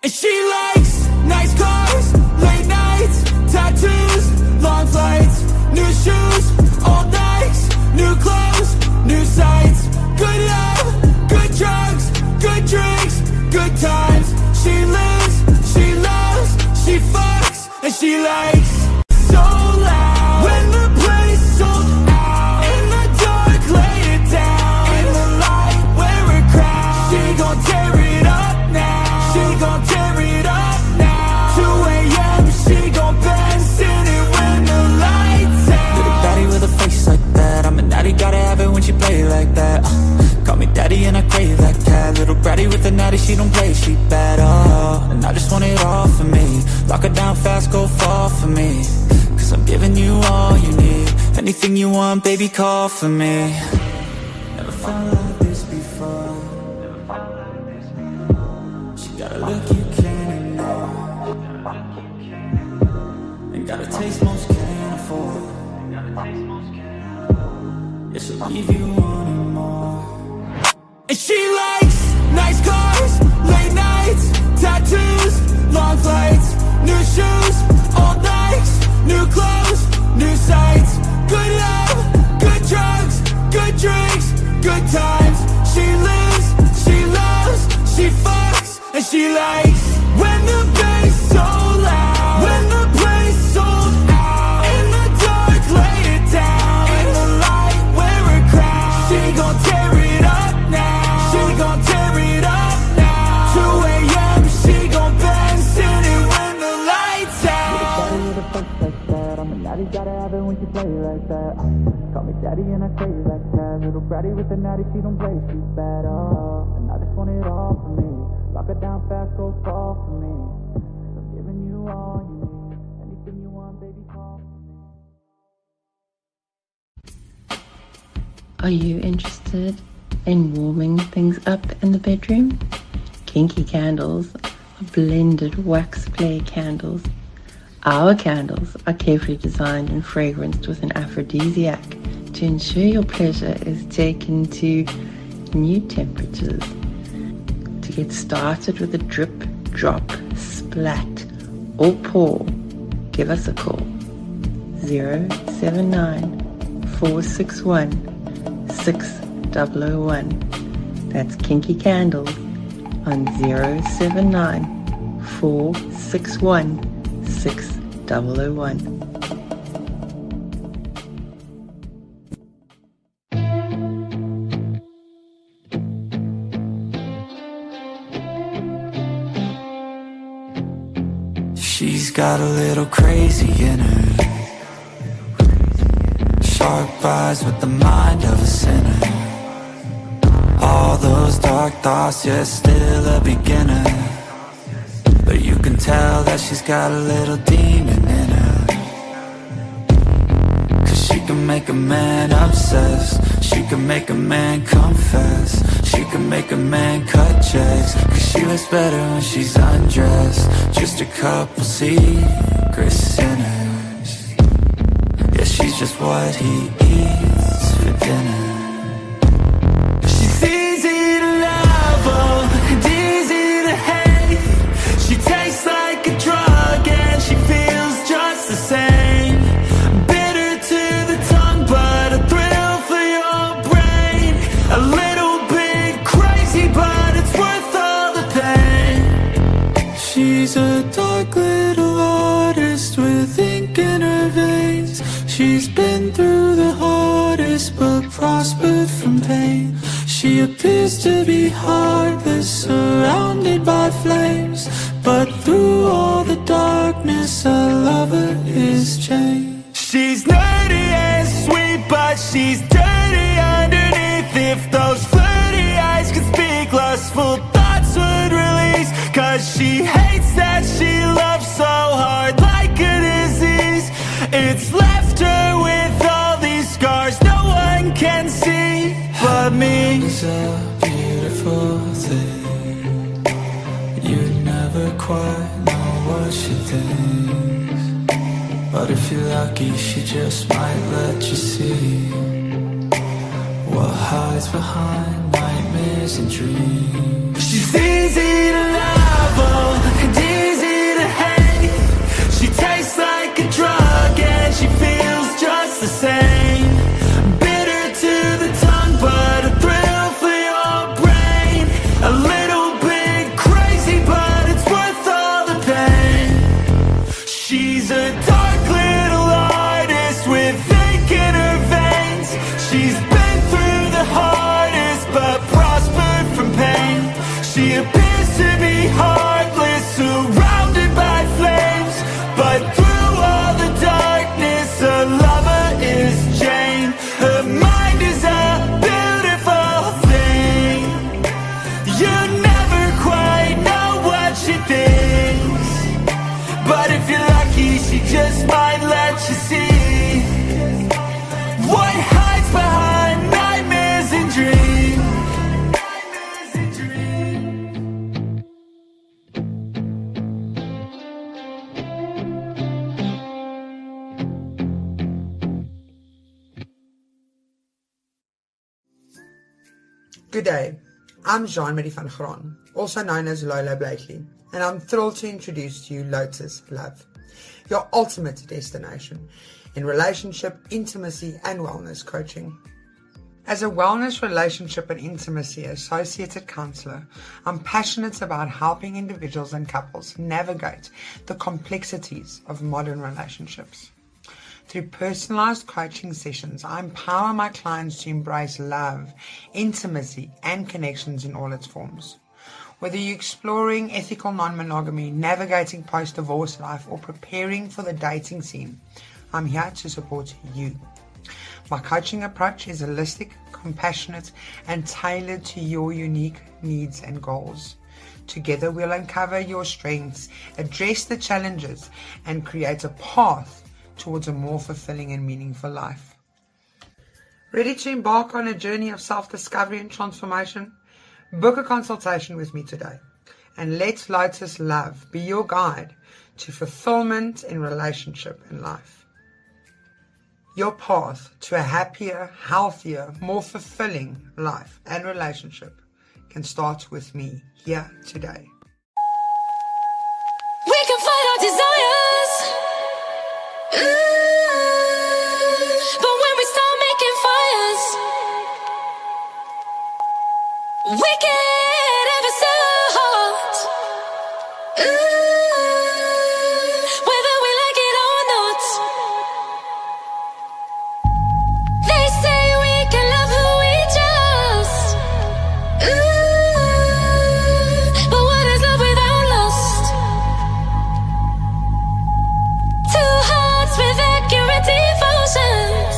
And she likes nice cars, late nights, tattoos, long flights, new shoes, old Nikes, new clothes, new sights. Good love, good drugs, good drinks, good times. She lives, she loves, she fucks, and she likes so loud. When the place sold out, in the dark, lay it down. In the light, wear a crown. She gon' tear it up now. She gon' tear it up now. 2 a.m. she gon' bend, sing it when the lights out. Little baddie with a face like that, I'm a natty, gotta have it when she play like that. Call me daddy and I crave that cat. Little bratty with a natty, she don't play, she bad, oh. And I just want it all for me. Lock her down fast, go fall for me. Cause I'm giving you all you need. Anything you want, baby, call for me. Never felt like this before. She got a look you can't ignore, and got a taste most can't afford. Yeah, she'll leave you wanting more. And she likes nice cars, late nights, tattoos, long flights, new shoes, old Nikes, new clothes, new sights. Good love, good drugs, good drinks, good times. She lives, she loves, she fucks, and she likes when the bass so loud. When the place sold out, in the dark, lay it down. In the light, wear a crown. She gon' tear it up now. She gon' tear it up now. 2 a.m. she gon' bend, sing it when the lights out. With a face like that, I'm a natty, gotta have it when she play like that. Call me daddy and I crave that cat. Little bratty with a natty, she don't play, she's bad, oh. And I just want it all for me. Lock her down fast, go fall for me. Cause I'm giving you all you need. Anything you want, baby, call for me. Are you interested in warming things up in the bedroom? Kinky candles are blended wax play candles. Our candles are carefully designed and fragranced with an aphrodisiac to ensure your pleasure is taken to new temperatures. To get started with a drip, drop, splat, or pour, give us a call. 079-461-6001. That's Kinky Candles on 079-461-6001. She's got a little crazy in her, sharp eyes with the mind of a sinner. All those dark thoughts, yeah, still a beginner. But you can tell that she's got a little demon in her. Cause she can make a man obsessed, she can make a man confess, she can make a man cut checks. Cause she looks better when she's undressed. Just a couple secret sinners. Yeah, she's just what he eats for dinner. She's easy to love, oh, and easy to hate. She tastes like a drug and she feels just the same. Bitter to the tongue, but a thrill for your brain. A little bit crazy, but it's worth all the pain. She's a dark little artist with ink in her veins. She's been through the hardest but prospered from pain. She appears to be heartless, surrounded by flames. But through all the darkness, a lover is changed. She's nerdy and sweet, but she's dirty underneath. If those flirty eyes could speak, lustful thoughts would release. Cause she hates that she loves so hard, like a disease. It's left her with all these scars no one can see but me. It's a beautiful thing. You'd never quite know what she thinks, but if you're lucky, she just might let you see what hides behind nightmares and dreams. She's easy to love, oh, Good day, I'm Jean-Marie van Graan, also known as Lola Blakely, and I'm thrilled to introduce to you Lotus Love, your ultimate destination in relationship, intimacy and wellness coaching. As a wellness, relationship and intimacy associated counselor, I'm passionate about helping individuals and couples navigate the complexities of modern relationships. Through personalized coaching sessions, I empower my clients to embrace love, intimacy, and connections in all its forms. Whether you're exploring ethical non-monogamy, navigating post-divorce life, or preparing for the dating scene, I'm here to support you. My coaching approach is holistic, compassionate, and tailored to your unique needs and goals. Together, we'll uncover your strengths, address the challenges, and create a path towards a more fulfilling and meaningful life. Ready to embark on a journey of self-discovery and transformation? Book a consultation with me today and let Lotus Love be your guide to fulfillment in relationship and life. Your path to a happier, healthier, more fulfilling life and relationship can start with me here today. We can fight our desires. But when we start making fires, we get ever so hot. Whether we like it or not. They say we can love who we just. But what is love without lust? Two hearts with accurate devotions.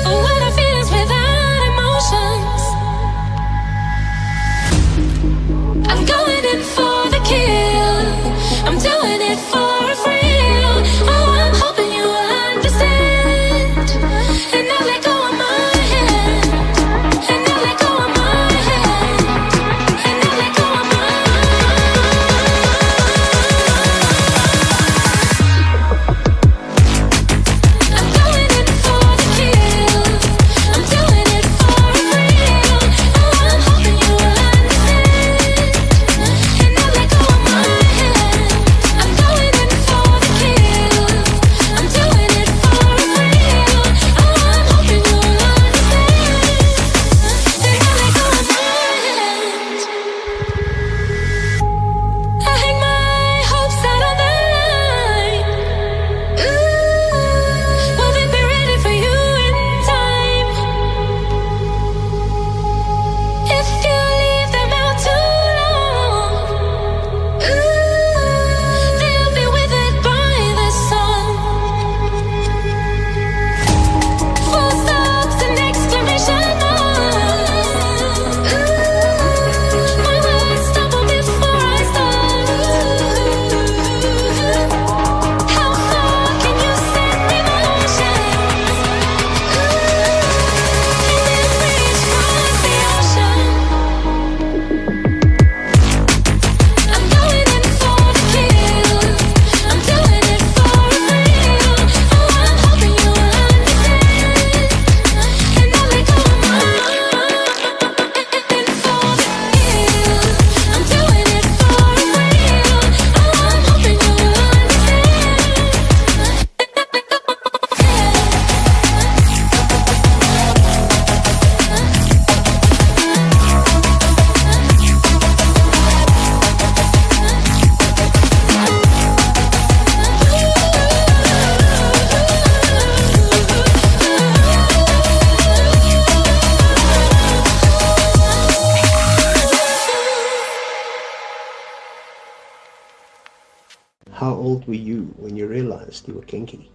What are feelings without emotions? I'm going in for the kill. I'm doing it for a thrill. Oh, I'm hoping you will understand. And now let go of my hand. And now let go of my hand. And now let go of my I'm going in for the kill. I'm doing it for a thrill. Oh, I'm hoping you will understand. And now let go of my hand. I'm going in for the kill. I'm doing it for a thrill. Oh, I'm hoping you will understand. And now let go of my hand. I hang my hopes out on the line. Will they be ready for you in time? If you leave them out too long, they'll be withered by the sun. Full stops and exclamation marks. My words stumble before I start. How far can you send emotions? And this reach across the ocean. I'm going in for the kill. I'm doing it for a thrill. Oh, I'm hoping you will understand. And now let go of my in for the kill. I'm doing it for a thrill. Oh, I'm hoping you will How old were you when you realized you were kinky?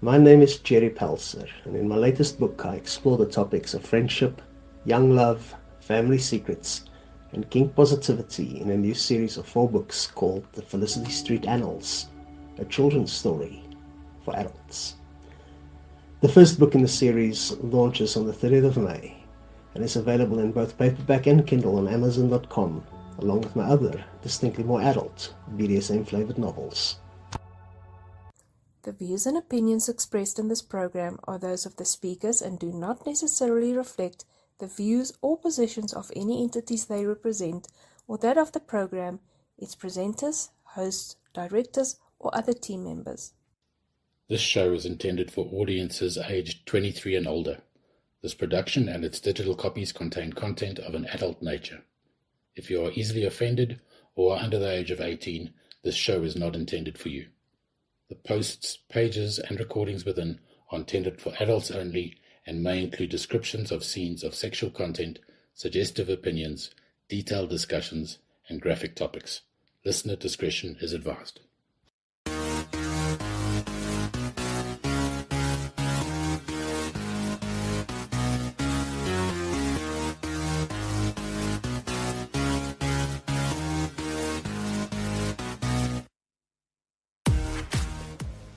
My name is Jerry Pelser, and in my latest book I explore the topics of friendship, young love, family secrets, and kink positivity in a new series of 4 books called The Felicity Street Annals, a children's story for adults. The first book in the series launches on the 30th of May and is available in both paperback and Kindle on Amazon.com, along with my other, distinctly more adult, BDSM-flavored novels. The views and opinions expressed in this program are those of the speakers and do not necessarily reflect the views or positions of any entities they represent or that of the program, its presenters, hosts, directors, or other team members. This show is intended for audiences aged 23 and older. This production and its digital copies contain content of an adult nature. If you are easily offended or are under the age of 18, this show is not intended for you. The posts, pages, and recordings within are intended for adults only and may include descriptions of scenes of sexual content, suggestive opinions, detailed discussions, and graphic topics. Listener discretion is advised.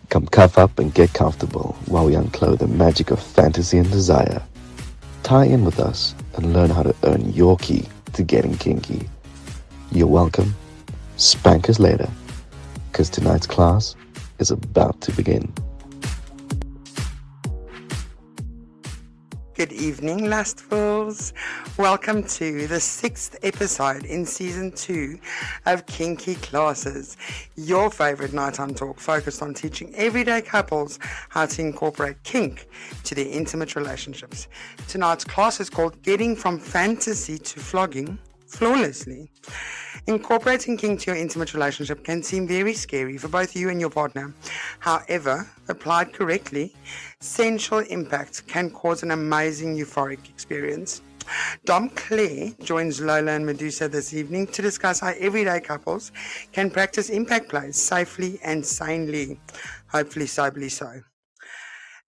Come cuff up and get comfortable while we unclothe the magic of fantasy and desire. Tie in with us and learn how to earn your key to getting kinky. You're welcome. Spank us later, because tonight's class is about to begin. Good evening, lustfuls. Welcome to the 6th episode in Season 2 of Kinky Classes, your favourite nighttime talk focused on teaching everyday couples how to incorporate kink to their intimate relationships. Tonight's class is called Getting from Fantasy to Flogging Flawlessly. Incorporating kink to your intimate relationship can seem very scary for both you and your partner. However, applied correctly, sensual impact can cause an amazing euphoric experience. Domme Claire joins Lola and Medusa this evening to discuss how everyday couples can practice impact plays safely and sanely, hopefully soberly so.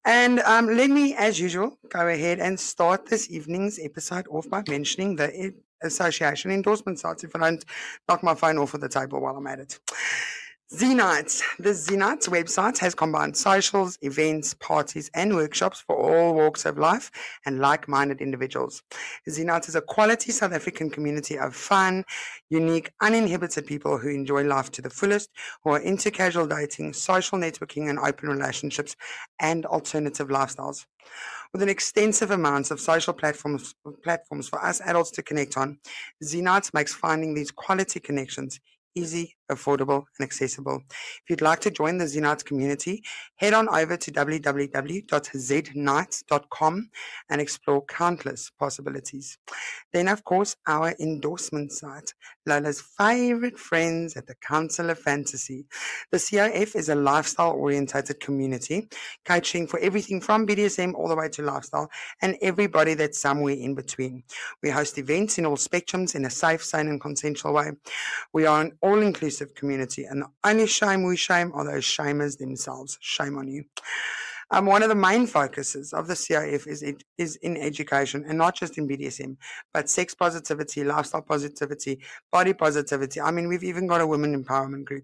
And let me, as usual, go ahead and start this evening's episode off by mentioning the association endorsement sites, if I don't knock my phone off of the table while I'm at it. Z-Nights. The Z-Nights website has combined socials, events, parties, and workshops for all walks of life and like-minded individuals. Z-Nights is a quality South African community of fun, unique, uninhibited people who enjoy life to the fullest, who are into casual dating, social networking, and open relationships, and alternative lifestyles. With an extensive amounts of social platforms for us adults to connect on, Z-Nights makes finding these quality connections easy, affordable, and accessible. If you'd like to join the Z-Nights community, head on over to www.znights.com and explore countless possibilities. Then, of course, our endorsement site, Lola's favorite friends at the Council of Fantasy. The COF is a lifestyle-orientated community, catering for everything from BDSM all the way to lifestyle and everybody that's somewhere in between. We host events in all spectrums in a safe, sane, and consensual way. We are an all-inclusive community, and the only shame we shame are those shamers themselves. Shame on you. One of the main focuses of the COF is in education, and not just in BDSM, but sex positivity, lifestyle positivity, body positivity. I mean, we've even got a women empowerment group.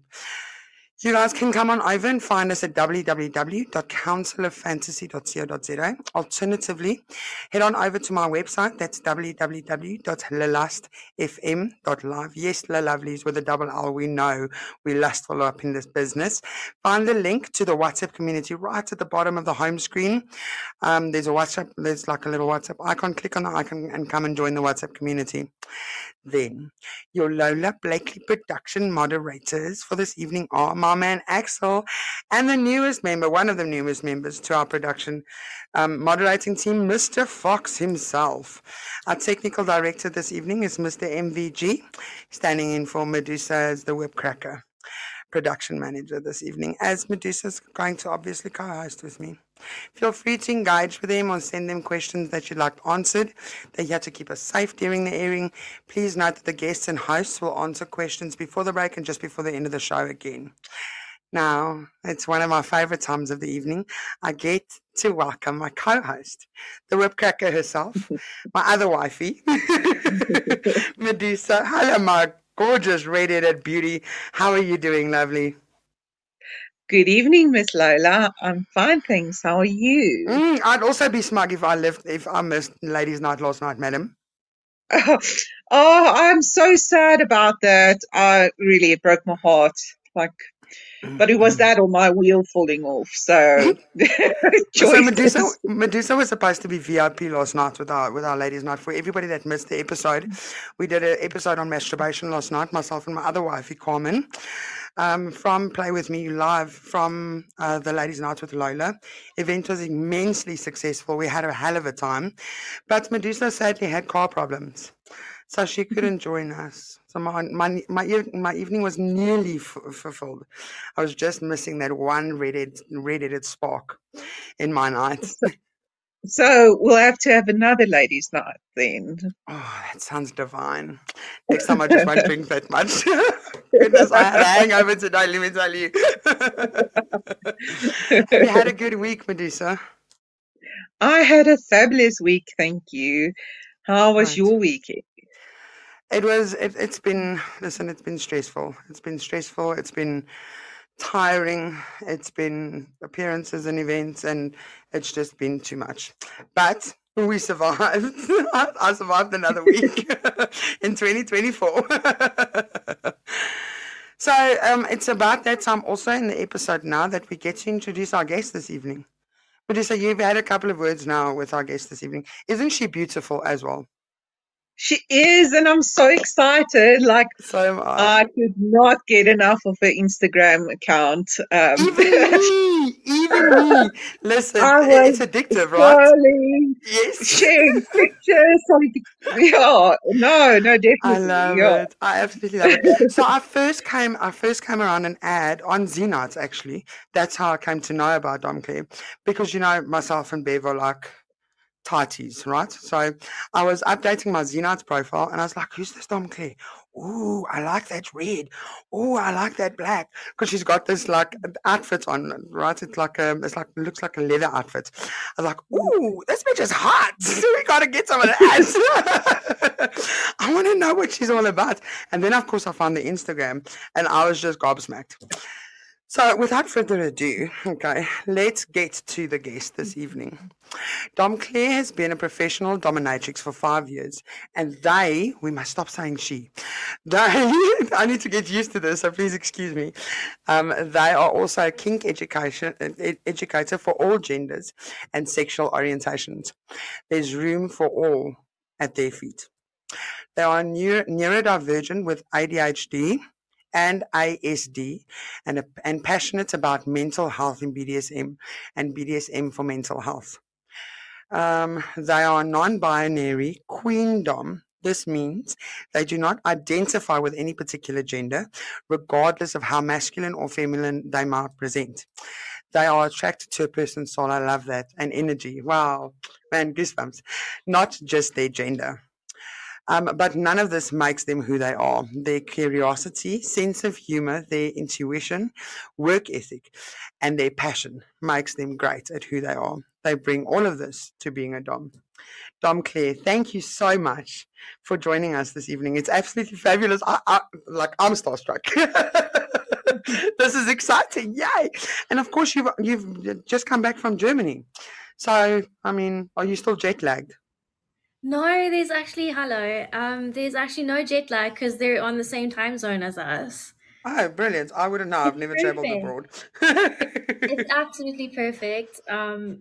You guys can come on over and find us at www.counciloffantasy.co.za. Alternatively, head on over to my website. That's www.lelustfm.live. Yes, the lovelies with a double L. We know we lustful up in this business. Find the link to the WhatsApp community right at the bottom of the home screen. There's like a little WhatsApp icon. Click on the icon and come and join the WhatsApp community. Then, your Lola Blakely production moderators for this evening are my man Axel and one of the newest members to our production moderating team, Mr. Fox himself. Our technical director this evening is Mr. MVG, standing in for Medusa as the whipcracker production manager this evening, as Medusa's going to obviously co-host with me. Feel free to engage with them or send them questions that you'd like answered. They're here to keep us safe during the airing. Please note that the guests and hosts will answer questions before the break and just before the end of the show again. Now, it's one of my favorite times of the evening. I get to welcome my co-host, the whipcracker herself, my other wifey, Medusa. Hello, my gorgeous red-headed beauty. How are you doing, lovely? Good evening, Miss Lola. I'm fine, thanks. How are you? I'd also be smug if I missed ladies' night last night, madam. Oh, I'm so sad about that. Really, it broke my heart. Like, But it was that or my wheel falling off. So So choices. Medusa was supposed to be VIP last night with our ladies' night. For everybody that missed the episode, we did an episode on masturbation last night. Myself and my other wifey Carmen, from Play With Me live from the ladies' night with Lola. Event was immensely successful. We had a hell of a time, but Medusa sadly had car problems, so she couldn't join us. So my evening was nearly fulfilled. I was just missing that one red-headed spark in my night. So we'll have to have another ladies' night then. Oh, that sounds divine. Next time I just won't drink that much. Goodness, I had a hangover today, let me tell you. Have you had a good week, Medusa? I had a fabulous week, thank you. How was Right. your weekend? It's been stressful. It's been tiring. It's been appearances and events, and it's just been too much. But we survived. I survived another week in 2024. So it's about that time also in the episode now that we get to introduce our guest this evening. Medusa, you've had a couple of words now with our guest this evening. Isn't she beautiful as well? She is, and I'm so excited. Like, So am I. I could not get enough of her Instagram account. Even me. Listen, I it's was addictive, right? scrolling, Yes. sharing pictures. Yeah, no, definitely. I love Yeah. it. I absolutely love it. So I first came around an ad on Z Nights, actually. That's how I came to know about Domme Claire. Because myself and Bev are like tighties, right? So I was updating my Z Nights profile and I was like, who's this Domme Claire? Ooh, I like that red. Ooh, I like that black. Because she's got this like outfit on, right? It looks like a leather outfit. I was like, ooh, this bitch is hot. We gotta get some of that. I want to know what she's all about. And then of course I found the Instagram and I was just gobsmacked. So without further ado, okay, let's get to the guest this evening. Domme Claire has been a professional dominatrix for 5 years, and we must stop saying she. I need to get used to this, so please excuse me. They are also a kink educator for all genders and sexual orientations. There's room for all at their feet. They are neurodivergent with ADHD and ASD and passionate about mental health in BDSM and BDSM for mental health. They are non-binary queendom. This means they do not identify with any particular gender, regardless of how masculine or feminine they might present. They are attracted to a person's soul. I love that. And energy. Wow. Man, goosebumps. Not just their gender. But none of this makes them who they are. Their curiosity, sense of humor, their intuition, work ethic, and their passion makes them great at who they are. They bring all of this to being a Dom. Domme Claire, thank you so much for joining us this evening. It's absolutely fabulous. I'm starstruck. This is exciting. Yay. And of course, you've just come back from Germany. So, I mean, are you still jet lagged? No, there's actually no jet lag because they're on the same time zone as us. Oh, brilliant. I wouldn't know. I've It's never traveled perfect. abroad. It's absolutely perfect.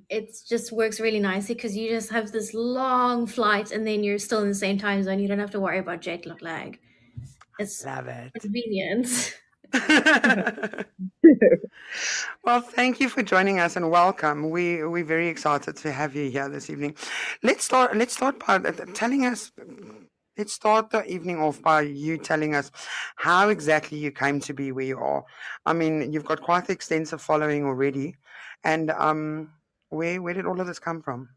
It just works really nicely because you just have this long flight and then you're still in the same time zone. You don't have to worry about jet lag. It's Love it. convenient. Well, thank you for joining us and welcome. We're very excited to have you here this evening. Let's start by telling us. Let's start the evening off by you telling us how exactly you came to be where you are. I mean, you've got quite an extensive following already, and where did all of this come from?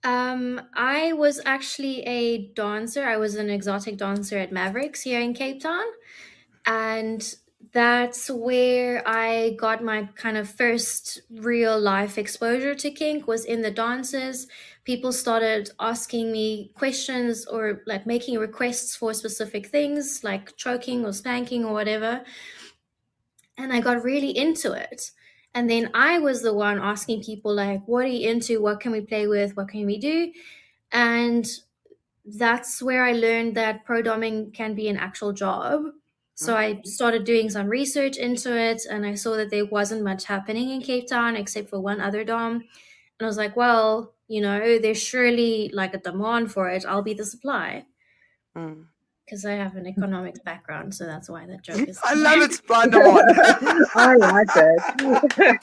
I was actually a dancer. I was an exotic dancer at Mavericks here in Cape Town. And that's where I got my kind of first real life exposure to kink was in the dances. People started asking me questions or like making requests for specific things like choking or spanking or whatever. And I got really into it. And then I was the one asking people like, what are you into? What can we play with? What can we do? And that's where I learned that pro doming can be an actual job. So I started doing some research into it, and I saw that there wasn't much happening in Cape Town except for one other dom. And I was like, well, there's surely like a demand for it. I'll be the supply. Because I have an economics background, so that's why that joke is. I love it, supply and demand. I like that.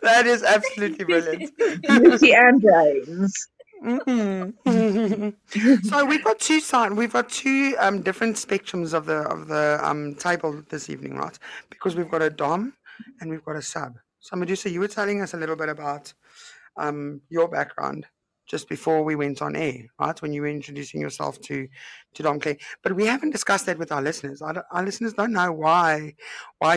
That is absolutely brilliant. Lucy and James. So we've got two different spectrums of the table this evening, right? Because we've got a dom and we've got a sub. So Medusa, you were telling us a little bit about your background just before we went on air, right? When you were introducing yourself to Domme Claire. But we haven't discussed that with our listeners. Our listeners don't know why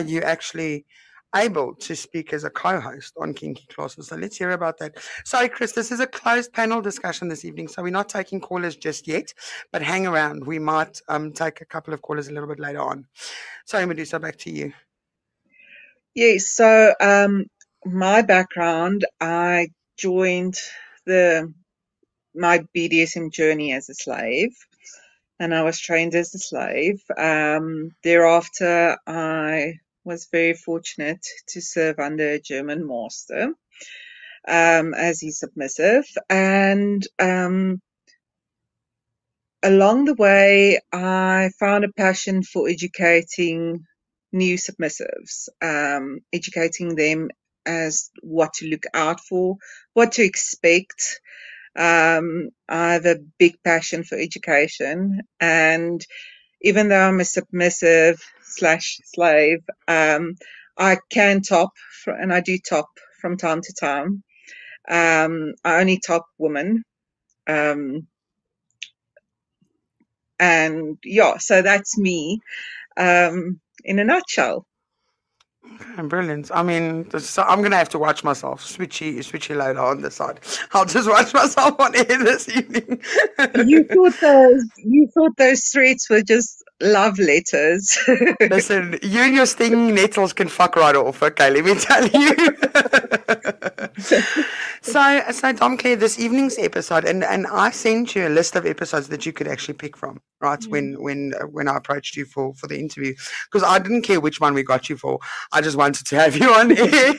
you actually able to speak as a co-host on Kinky Classes. So let's hear about that. Sorry, Chris, this is a closed panel discussion this evening, so we're not taking callers just yet, but hang around. We might take a couple of callers a little bit later on. Sorry, Medusa, back to you. Yes, so my background, I joined my BDSM journey as a slave, and I was trained as a slave. Thereafter, I was very fortunate to serve under a German master as his submissive, and along the way, I found a passion for educating new submissives, educating them as what to look out for, what to expect. I have a big passion for education, and even though I'm a submissive / slave, I can top, and I do top from time to time. I only top women. And yeah, so that's me in a nutshell. Brilliant. I mean, so I'm going to have to watch myself. Switchy Lola on the side. I'll just watch myself on air this evening. You thought those threats were just love letters. Listen, you and your stinging nettles can fuck right off, okay, let me tell you. So Domme Claire, this evening's episode, and I sent you a list of episodes that you could actually pick from, right? When I approached you for the interview, because I didn't care which one we got you for, I just wanted to have you on air.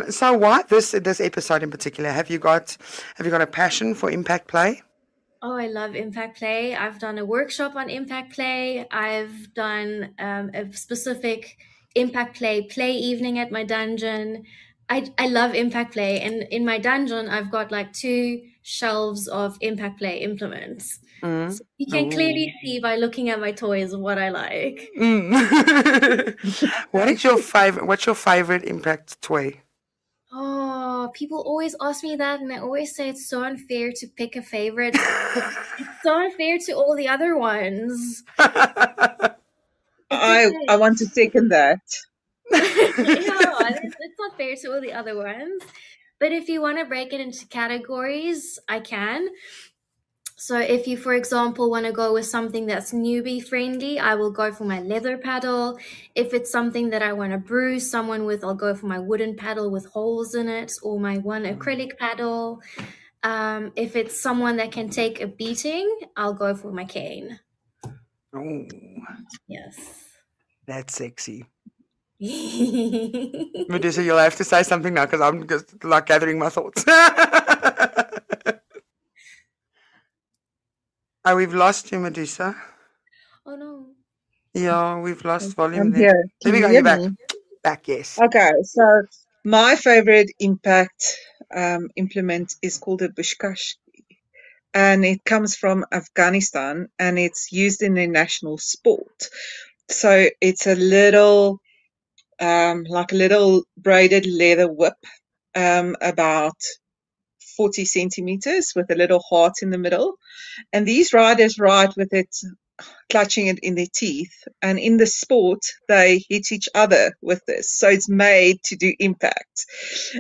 So why this episode in particular? Have you got a passion for impact play? Oh, I love impact play. I've done a workshop on impact play. I've done a specific impact play evening at my dungeon. I love impact play, and in my dungeon I've got like 2 shelves of impact play implements. So you can clearly see by looking at my toys what I like. What's your favorite impact toy? Oh, people always ask me that, and I always say it's so unfair to pick a favorite. It's so unfair to all the other ones. I want to second that. It's not fair to all the other ones. But if you want to break it into categories, I can. So if you, for example, want to go with something that's newbie friendly, I will go for my leather paddle. If it's something that I want to bruise someone with, I'll go for my wooden paddle with holes in it, or my one acrylic paddle. If it's someone that can take a beating, I'll go for my cane. Oh, yes. That's sexy. Medusa, you'll have to say something now because I'm just like gathering my thoughts. Oh, we've lost you, Medusa. Oh no. Yeah, we've lost volume I'm there. here. There we Can go, you you're hear back. me? Back, yes. Okay, so my favorite impact implement is called a bushkash, and it comes from Afghanistan, and it's used in their national sport. So it's a little, like a little braided leather whip, about 40 centimeters with a little heart in the middle. And these riders ride with it, clutching it in their teeth. And in the sport, they hit each other with this. So it's made to do impact.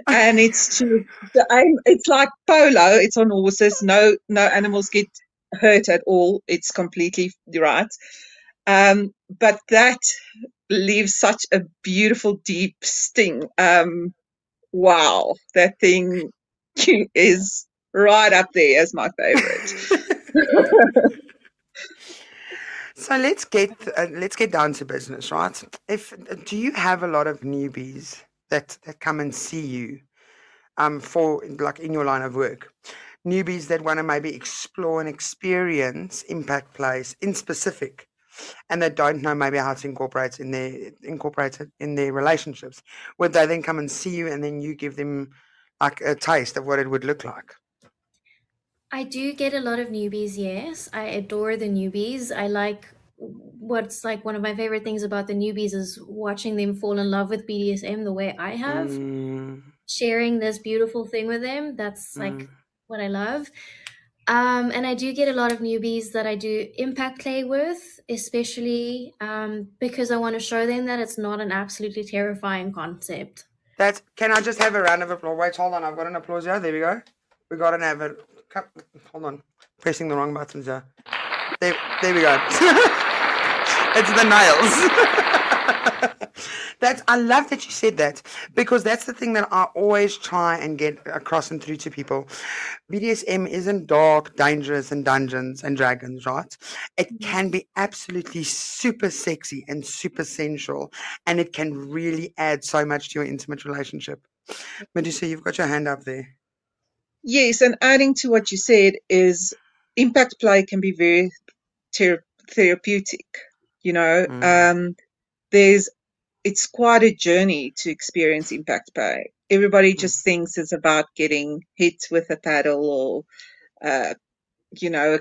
And it's it's like polo. It's on horses. No animals get hurt at all. It's completely right. But that leaves such a beautiful, deep sting. Wow, that thing is right up there as my favorite. So let's get down to business, right? Do you have a lot of newbies that come and see you for like in your line of work? Newbies that want to maybe explore and experience impact plays in specific, and they don't know maybe how to incorporate it in their relationships. Would they then come and see you, and then you give them like a taste of what it would look like? I do get a lot of newbies, yes. I adore the newbies. I like what's like one of my favorite things about the newbies is watching them fall in love with BDSM the way I have. Sharing this beautiful thing with them. That's like what I love. And I do get a lot of newbies that I do impact play with, especially because I want to show them that it's not an absolutely terrifying concept. Can I just have a round of applause? Wait, hold on. I've got an applause here. There we go. We got to have it. Hold on. Pressing the wrong buttons here. There we go. It's the nails. I love that you said that, because that's the thing that I always try and get across and through to people. BDSM isn't dark, dangerous, and Dungeons and Dragons, right? It can be absolutely super sexy and super sensual, and it can really add so much to your intimate relationship. Medusa, you've got your hand up there. Yes, and adding to what you said is impact play can be very therapeutic. You know, it's quite a journey to experience impact play. Everybody just thinks it's about getting hit with a paddle or, a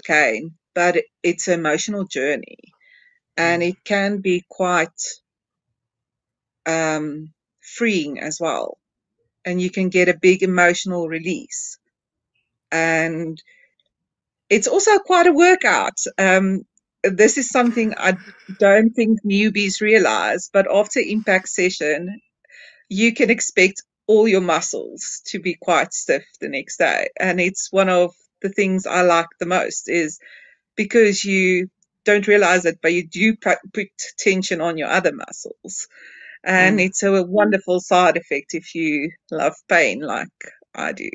cane, but it's an emotional journey, and it can be quite freeing as well. And you can get a big emotional release. And it's also quite a workout. This is something I don't think newbies realize, but after impact session, you can expect all your muscles to be quite stiff the next day. And it's one of the things I like the most, is because you don't realize it, but you do put tension on your other muscles. And it's a wonderful side effect if you love pain like I do.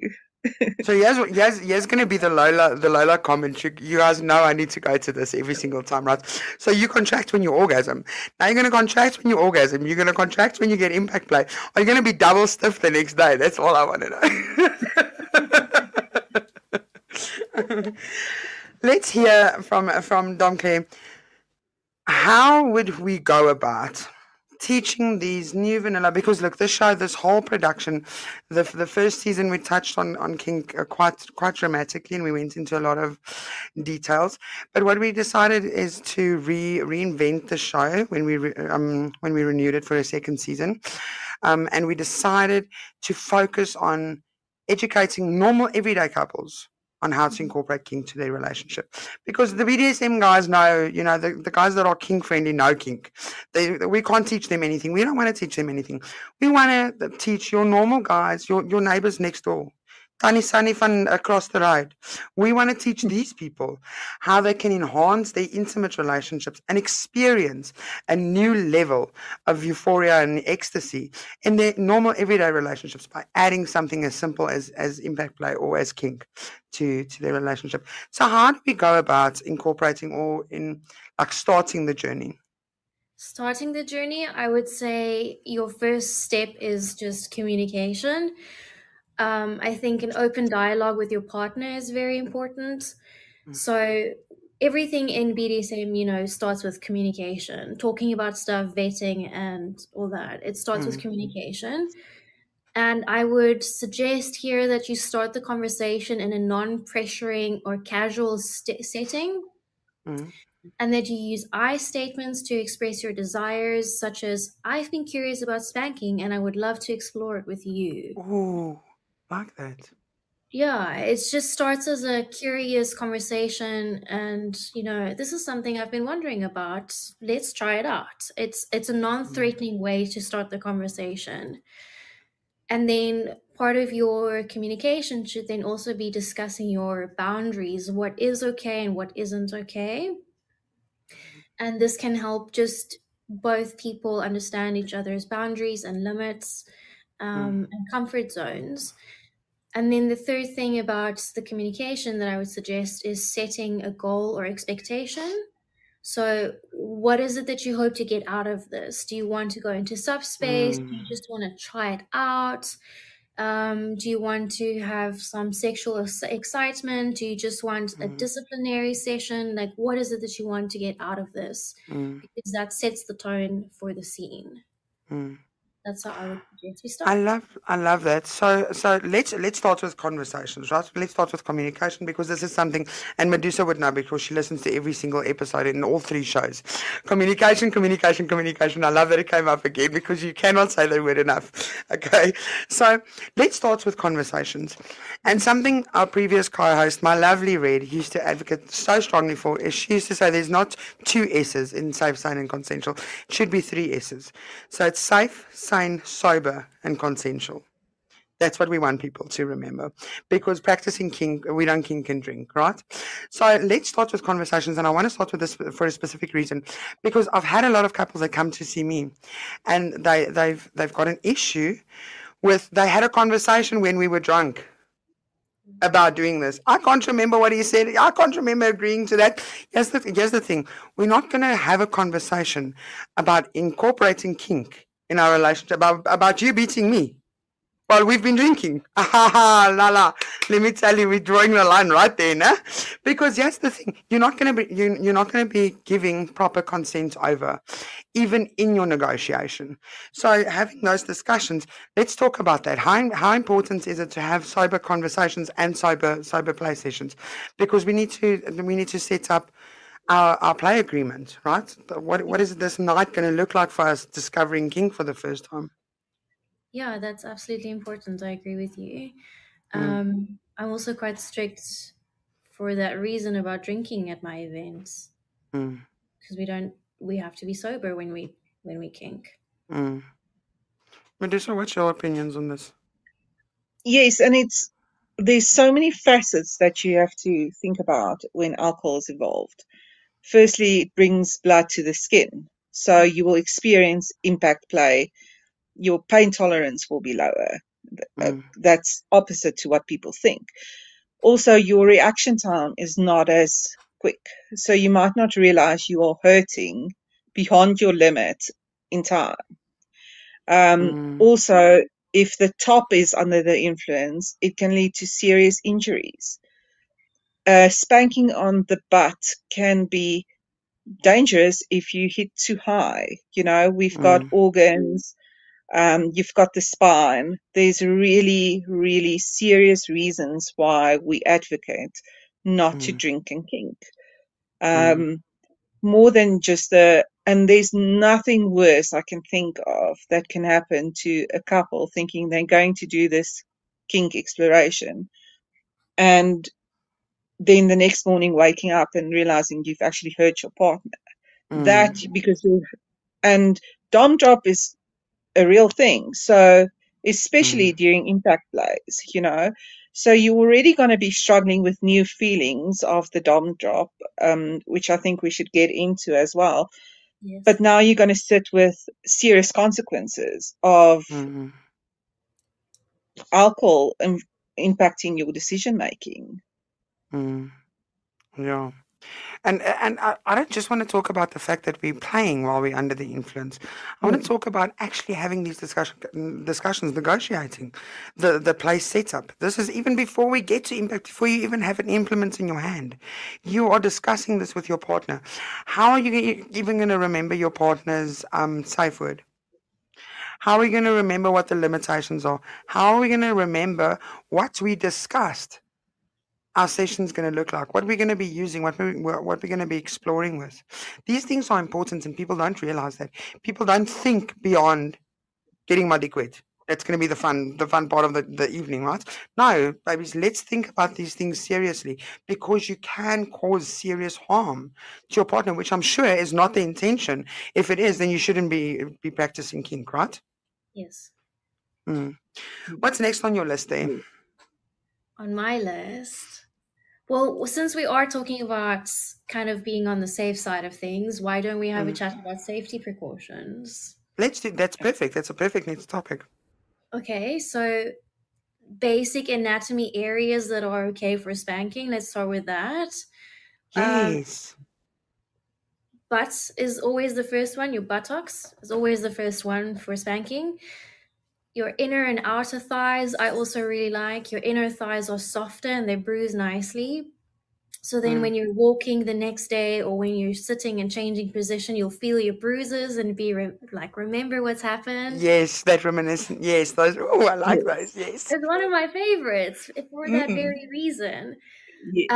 So here's going to be the Lola comment. You guys know I need to go to this every single time, right? So you contract when you orgasm. Now you're going to contract when you orgasm. You're going to contract when you get impact play. Are you going to be double stiff the next day? That's all I want to know. Let's hear from Domme Claire. How would we go about teaching these new vanilla, because look, this whole production, the first season we touched on kink quite dramatically, and we went into a lot of details. But what we decided is to reinvent the show when we renewed it for a second season, and we decided to focus on educating normal everyday couples on how to incorporate kink to their relationship. Because the BDSM guys know, the guys that are kink friendly know kink. We can't teach them anything. We don't want to teach them anything. We want to teach your normal guys, your neighbors next door, Tannie Sunny van across the road. We want to teach these people how they can enhance their intimate relationships and experience a new level of euphoria and ecstasy in their normal everyday relationships by adding something as simple as impact play or as kink to their relationship. So how do we go about incorporating or starting the journey? Starting the journey, I would say your first step is just communication. I think an open dialogue with your partner is very important. So everything in BDSM, starts with communication, talking about stuff, vetting, and all that. It starts with communication. And I would suggest here that you start the conversation in a non-pressuring or casual setting, and that you use I statements to express your desires, such as, I've been curious about spanking and I would love to explore it with you. Ooh, like that. Yeah, it just starts as a curious conversation, and this is something I've been wondering about. Let's try it out. It's a non-threatening way to start the conversation. And then part of your communication should then also be discussing your boundaries, what is okay and what isn't okay. And this can help just both people understand each other's boundaries and limits, and comfort zones. And then the third thing about the communication that I would suggest is setting a goal or expectation. So, what is it that you hope to get out of this? Do you want to go into subspace? Do you just want to try it out? Do you want to have some sexual excitement? Do you just want a disciplinary session? Like, what is it that you want to get out of this? Because that sets the tone for the scene. That's how I would suggest we I start. love that. So let's start with conversations, right? Let's start with communication, because this is something, and Medusa would know because she listens to every single episode in all 3 shows. Communication, communication, communication. I love that it came up again because you cannot say the word enough. Okay, so let's start with conversations. And something our previous co-host, my lovely Red, used to advocate so strongly for is she used to say there's not 2 S's in safe, sane, and consensual. It should be 3 S's. So it's safe, sane, sober, and consensual. That's what we want people to remember, because practicing kink, we don't kink and drink, right? So let's start with conversations, and I want to start with this for a specific reason, because I've had a lot of couples that come to see me, and they've got an issue with, they had a conversation when we were drunk about doing this. I can't remember what he said. I can't remember agreeing to that. Here's the thing. We're not going to have a conversation about incorporating kink in our relationship, about you beating me while we've been drinking. La. Let me tell you, we're drawing the line right there, nah? Because here's the thing: you're not going to be giving proper consent over, even in your negotiation. So having those discussions, let's talk about that. How important is it to have sober conversations and sober play sessions? Because we need to set up our play agreement, right? What is this night going to look like for us discovering kink for the first time? Yeah, that's absolutely important. I agree with you. I'm also quite strict for that reason about drinking at my events, because we have to be sober when we kink. Medusa, what's your opinions on this? Yes, and there's so many facets that you have to think about when alcohol is involved. Firstly, it brings blood to the skin, so you will experience impact play. Your pain tolerance will be lower. That's opposite to what people think. Also, your reaction time is not as quick, so you might not realize you are hurting beyond your limit in time. Also, if the top is under the influence, it can lead to serious injuries. Spanking on the butt can be dangerous if you hit too high. We've got organs, you've got the spine. There's really, really serious reasons why we advocate not to drink and kink. More than just and there's nothing worse I can think of that can happen to a couple thinking they're going to do this kink exploration, and then the next morning waking up and realizing you've actually hurt your partner. That because and dom drop is a real thing. So especially during impact plays. So you're already going to be struggling with new feelings of the dom drop, which I think we should get into as well. Yes. But now you're going to sit with serious consequences of alcohol impacting your decision making. Yeah. And I don't just want to talk about the fact that we're playing while we're under the influence. I want to talk about actually having these discussions, negotiating the play setup. This is even before we get to impact, before you even have an implement in your hand. You are discussing this with your partner. How are you even going to remember your partner's safe word? How are we going to remember what the limitations are? How are we going to remember what we discussed? Our session's going to look like, what we're going to be using, what we're going to be exploring with. These things are important, and people don't realize that. People don't think beyond getting my dick wet. That's going to be the fun part of the evening, right? No, babies, let's think about these things seriously, because you can cause serious harm to your partner, which I'm sure is not the intention. If it is, then you shouldn't be practicing kink, right? Yes. What's next on your list there? On my list, well, since we are talking about kind of being on the safe side of things, why don't we have a chat about safety precautions? Let's do. That's perfect. That's a perfect next topic. Okay, so basic anatomy areas that are okay for spanking. Let's start with that. Yes. butt is always the first one. Your buttocks is always the first one for spanking. Your inner and outer thighs, I also really like. Your inner thighs are softer and they bruise nicely. So then when you're walking the next day or when you're sitting and changing position, you'll feel your bruises and be remember what's happened. Yes, that reminiscent. Yes, those. Oh, I like those. Yes. It's one of my favorites for that very reason. Yes.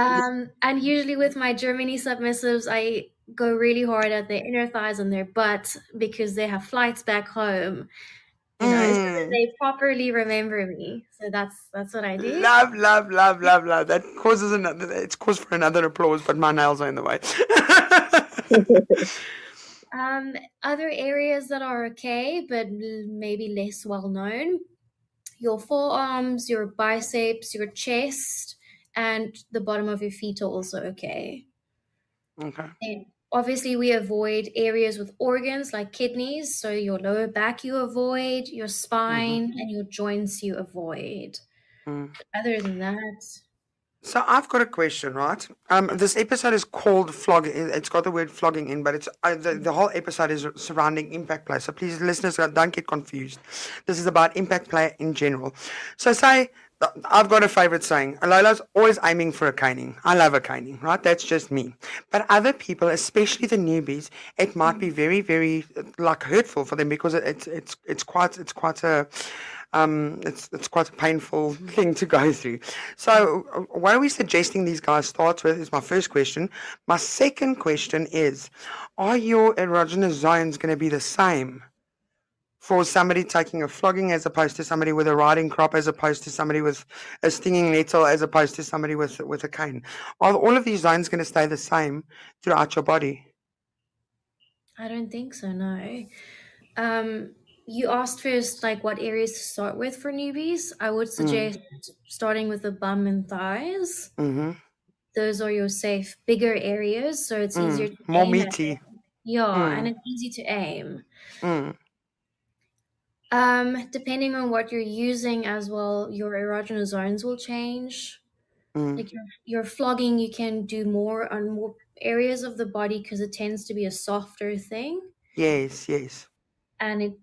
And usually with my Germany submissives, I go really hard at their inner thighs and their butt because they have flights back home. So that they properly remember me. So that's what I do. Love. That causes another. It's cause for another applause, but my nails are in the way. Other areas that are okay, but maybe less well known: your forearms, your biceps, your chest, and the bottom of your feet are also okay. Okay. And obviously, we avoid areas with organs like kidneys. So your lower back you avoid, your spine and your joints you avoid. Other than that, So I've got a question, right? This episode is called Flogging. It's got the word flogging in, but it's the whole episode is surrounding impact play. So please, listeners, don't get confused. This is about impact play in general. So say I've got a favorite saying. Lola's always aiming for a caning. I love a caning, right? That's just me. But other people, especially the newbies, it might be very, very hurtful for them because it's quite a it's quite a painful thing to go through. So what are we suggesting these guys start with is my first question. My second question is, are your erogenous zones going to be the same for somebody taking a flogging as opposed to somebody with a riding crop, as opposed to somebody with a stinging nettle, as opposed to somebody with a cane? Are all of these zones going to stay the same throughout your body? I don't think so, no. You asked first, what areas to start with for newbies. I would suggest starting with the bum and thighs. Those are your safe, bigger areas, so it's easier to more aim meaty. at. Yeah, and it's easy to aim. Depending on what you're using as well, your erogenous zones will change. Like your flogging, you can do more on more areas of the body because it tends to be a softer thing. Yes. And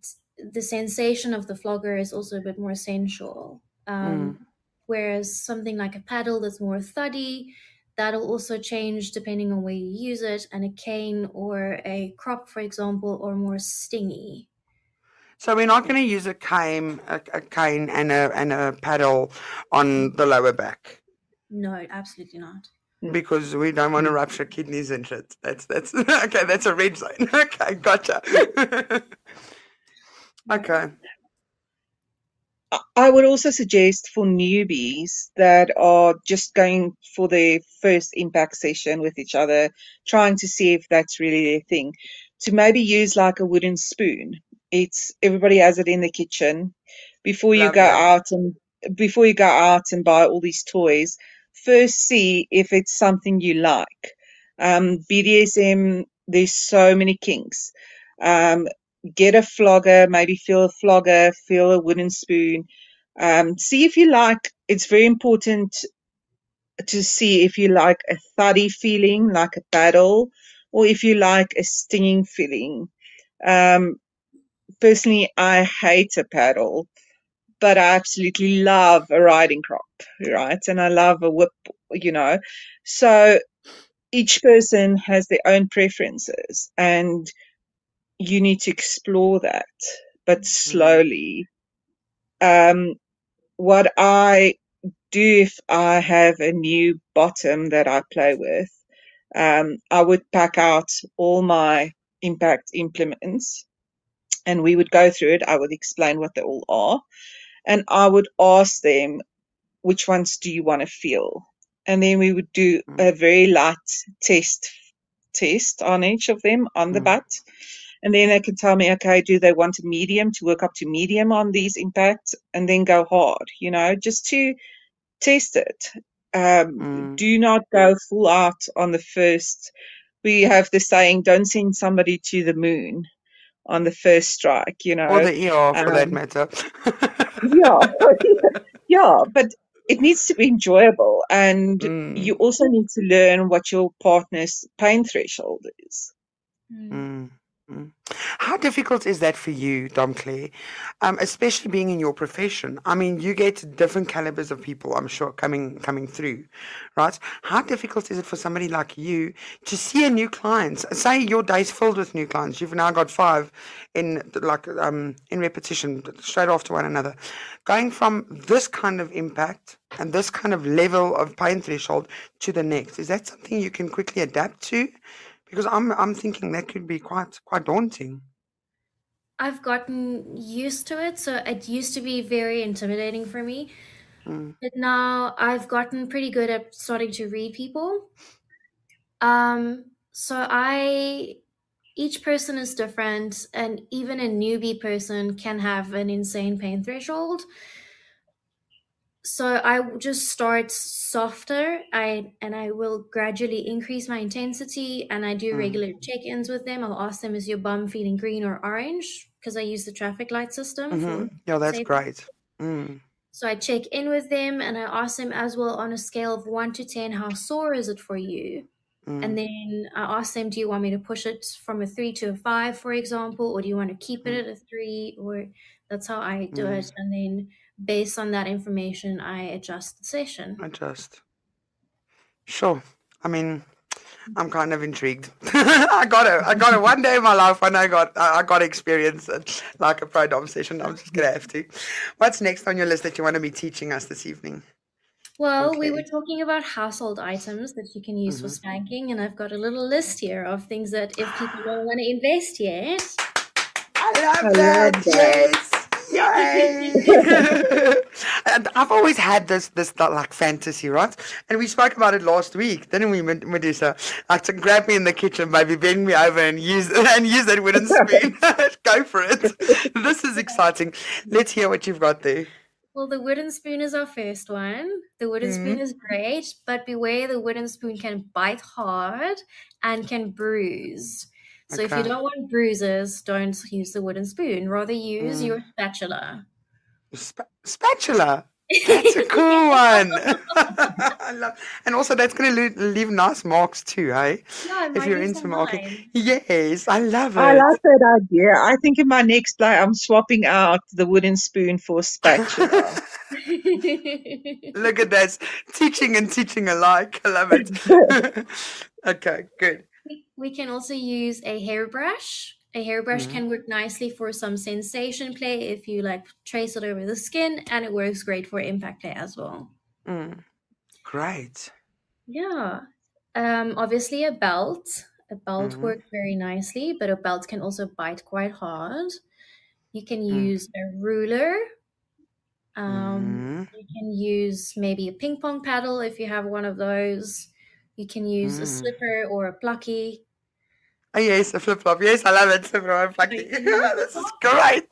the sensation of the flogger is also a bit more sensual. Whereas something like a paddle that's more thuddy, that'll also change depending on where you use it. And a cane or a crop, for example, are more stingy. So we're not going to use a cane and a paddle on the lower back. No, absolutely not. Because we don't want to rupture kidneys and shit. That's okay. That's a red zone. Okay, gotcha. Okay. I would also suggest for newbies that are just going for their first impact session with each other, trying to see if that's really their thing, to maybe use like a wooden spoon. Everybody has it in the kitchen. Before you go out and buy all these toys, first see if it's something you like. BDSM, there's so many kinks. Get a flogger, maybe feel a flogger, feel a wooden spoon. See if you like. It's very important to see if you like a thuddy feeling, like a paddle, or if you like a stinging feeling. Personally, I hate a paddle, but I absolutely love a riding crop, right? And I love a whip, So each person has their own preferences, and you need to explore that, but slowly. What I do if I have a new bottom that I play with, I would pack out all my impact implements and we would go through it. I would explain what they all are, and I would ask them, which ones do you want to feel? And then we would do a very light test on each of them on the butt. And then they can tell me, okay, do they want a medium, to work up to medium on these impacts, and then go hard, just to test it. Do not go full out on the first. We have the saying, don't send somebody to the moon on the first strike, Or the ER for that matter. Yeah, but it needs to be enjoyable, and you also need to learn what your partner's pain threshold is. Mm, mm. How difficult is that for you, Dom Claire? Especially being in your profession. I mean, you get different calibers of people, I'm sure, coming through, right? How difficult is it for somebody like you to see a new client? Say your day's filled with new clients. You've now got 5 in repetition, straight after one another. Going from this kind of impact and this kind of level of pain threshold to the next, is that something you can quickly adapt to? Because I'm thinking that could be quite daunting. I've gotten used to it. So it used to be very intimidating for me. Mm, But now I've gotten pretty good at starting to read people. So each person is different, and even a newbie person can have an insane pain threshold. So I just start softer. I will gradually increase my intensity, and I do mm, regular check-ins with them. I'll ask them, "Is your bum feeling green or orange?" Because I use the traffic light system mm-hmm. for Yeah, that's safety. great. Mm, So I check in with them, and I ask them as well, on a scale of 1 to 10, how sore is it for you? And mm, then I ask them, do you want me to push it from a 3 to a 5, for example, or do you want to keep it mm, at a 3? Or that's how I do mm. it. And then based on that information, I adjust the session. I just sure. I mean, I'm kind of intrigued. I got it. One day in my life when I got experience like a pro dom session. I'm just gonna have to. What's next on your list that you want to be teaching us this evening? Well, we were Okay. talking about household items that you can use for Mm-hmm. spanking, and I've got a little list here of things that if people don't want to invest yet. I I love love that. that. Yes. Yay. And I've always had this like fantasy, right? And we spoke about it last week, didn't we, Medusa? Like to grab me in the kitchen, baby, bend me over and use that wooden spoon. Go for it. This is exciting. Let's hear what you've got there. Well, the wooden spoon is our first one. The wooden spoon is great, but beware, the wooden spoon can bite hard and can bruise. So if you Okay. don't want bruises, don't use the wooden spoon. Rather use your spatula. Spatula. That's a cool one. I love, and also that's going to leave nice marks too, hey? Yeah, it If might you're leave into some marking. lines. Yes, I love I it. like that idea. I think in my next life, I'm swapping out the wooden spoon for spatula. Look at that. Teaching and teaching alike. I love it. Okay, good. We can also use a hairbrush. A hairbrush Mm, can work nicely for some sensation play if you like trace it over the skin, and it works great for impact play as well. mm. Great. Yeah. Obviously a belt. A belt Mm, works very nicely, but a belt can also bite quite hard. You can mm, use a ruler. mm, You can use maybe a ping pong paddle if you have one of those. You can use a mm. slipper or a plucky. Oh, yes, a flip flop. Yes, I love it. Flip flop. So you can use a This is flip-flop.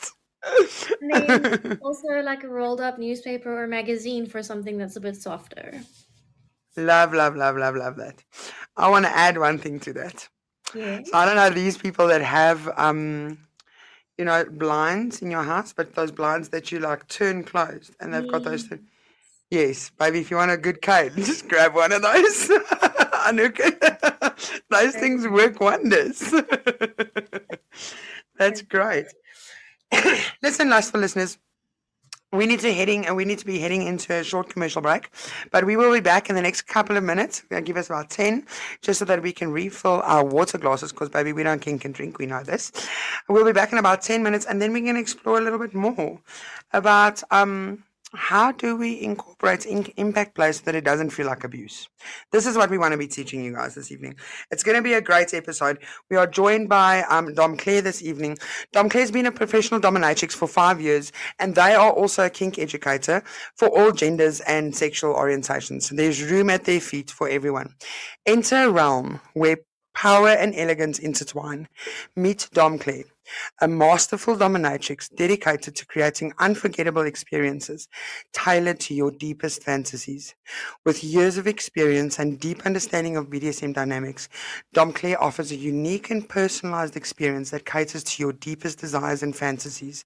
And then great. also like a rolled up newspaper or magazine for something that's a bit softer. Love, love, love, love, love that. I want to add one thing to that. Yeah. So I don't know these people that have blinds in your house, but those blinds that you like turn closed and they've got those yes, baby, if you want a good cane, just grab one of those. Anouk. Those things work wonders. That's great. Listen, lustful listeners. We need to be heading into a short commercial break, but we will be back in the next couple of minutes. Give us about 10, just so that we can refill our water glasses, because, baby, we don't kink and drink. We know this. We'll be back in about 10 minutes, and then we're going to explore a little bit more about how do we incorporate impact play so that it doesn't feel like abuse. This is what we want to be teaching you guys this evening. It's going to be a great episode. We are joined by Domme Claire this evening. Domme Claire's been a professional dominatrix for 5 years, and they are also a kink educator for all genders and sexual orientations. There's room at their feet for everyone. Enter a realm where power and elegance intertwine. Meet Domme Claire, a masterful dominatrix dedicated to creating unforgettable experiences tailored to your deepest fantasies. With years of experience and deep understanding of BDSM dynamics, Domme Claire offers a unique and personalized experience that caters to your deepest desires and fantasies.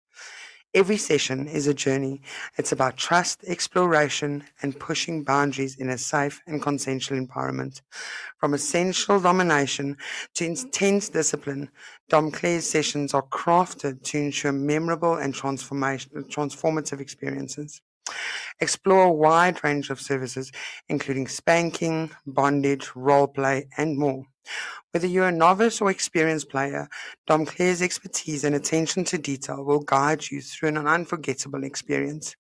Every session is a journey. It's about trust, exploration, and pushing boundaries in a safe and consensual environment. From essential domination to intense discipline, Domme Claire's sessions are crafted to ensure memorable and transformative experiences. Explore a wide range of services, including spanking, bondage, role play, and more. Whether you're a novice or experienced player, Domme Claire's expertise and attention to detail will guide you through an unforgettable experience.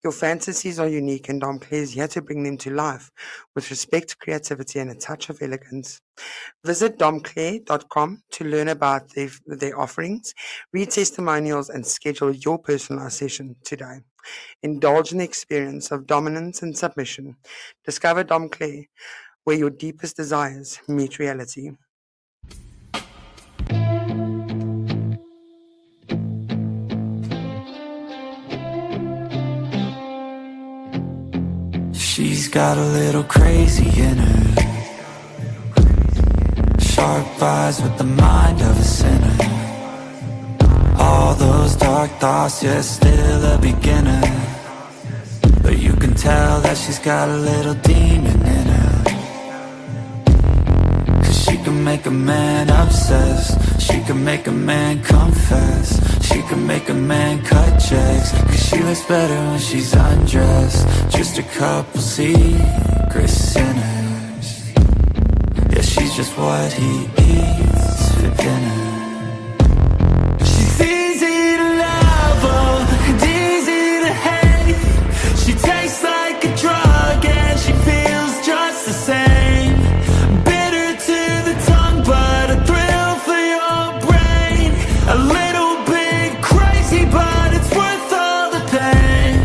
Your fantasies are unique, and Domme Claire is here to bring them to life with respect, creativity, and a touch of elegance. Visit dommeclaire.com to learn about their offerings, read testimonials, and schedule your personalized session today. Indulge in the experience of dominance and submission. Discover Domme Claire, where your deepest desires meet reality. She's got a little crazy in her, sharp eyes with the mind of a sinner. All those dark thoughts, yeah, still a beginner, but you can tell that she's got a little demon in her. 'Cause she can make a man obsessed, she can make a man confess, she can make a man cut checks. 'Cause she looks better when she's undressed. Just a couple secret sinners. Yeah, she's just what he eats for dinner. She's easy to love, oh, and easy to hate. She tastes like a drug and she feels just the same. Bitter to the tongue, but a thrill for your brain. A little bit crazy, but it's worth all the pain.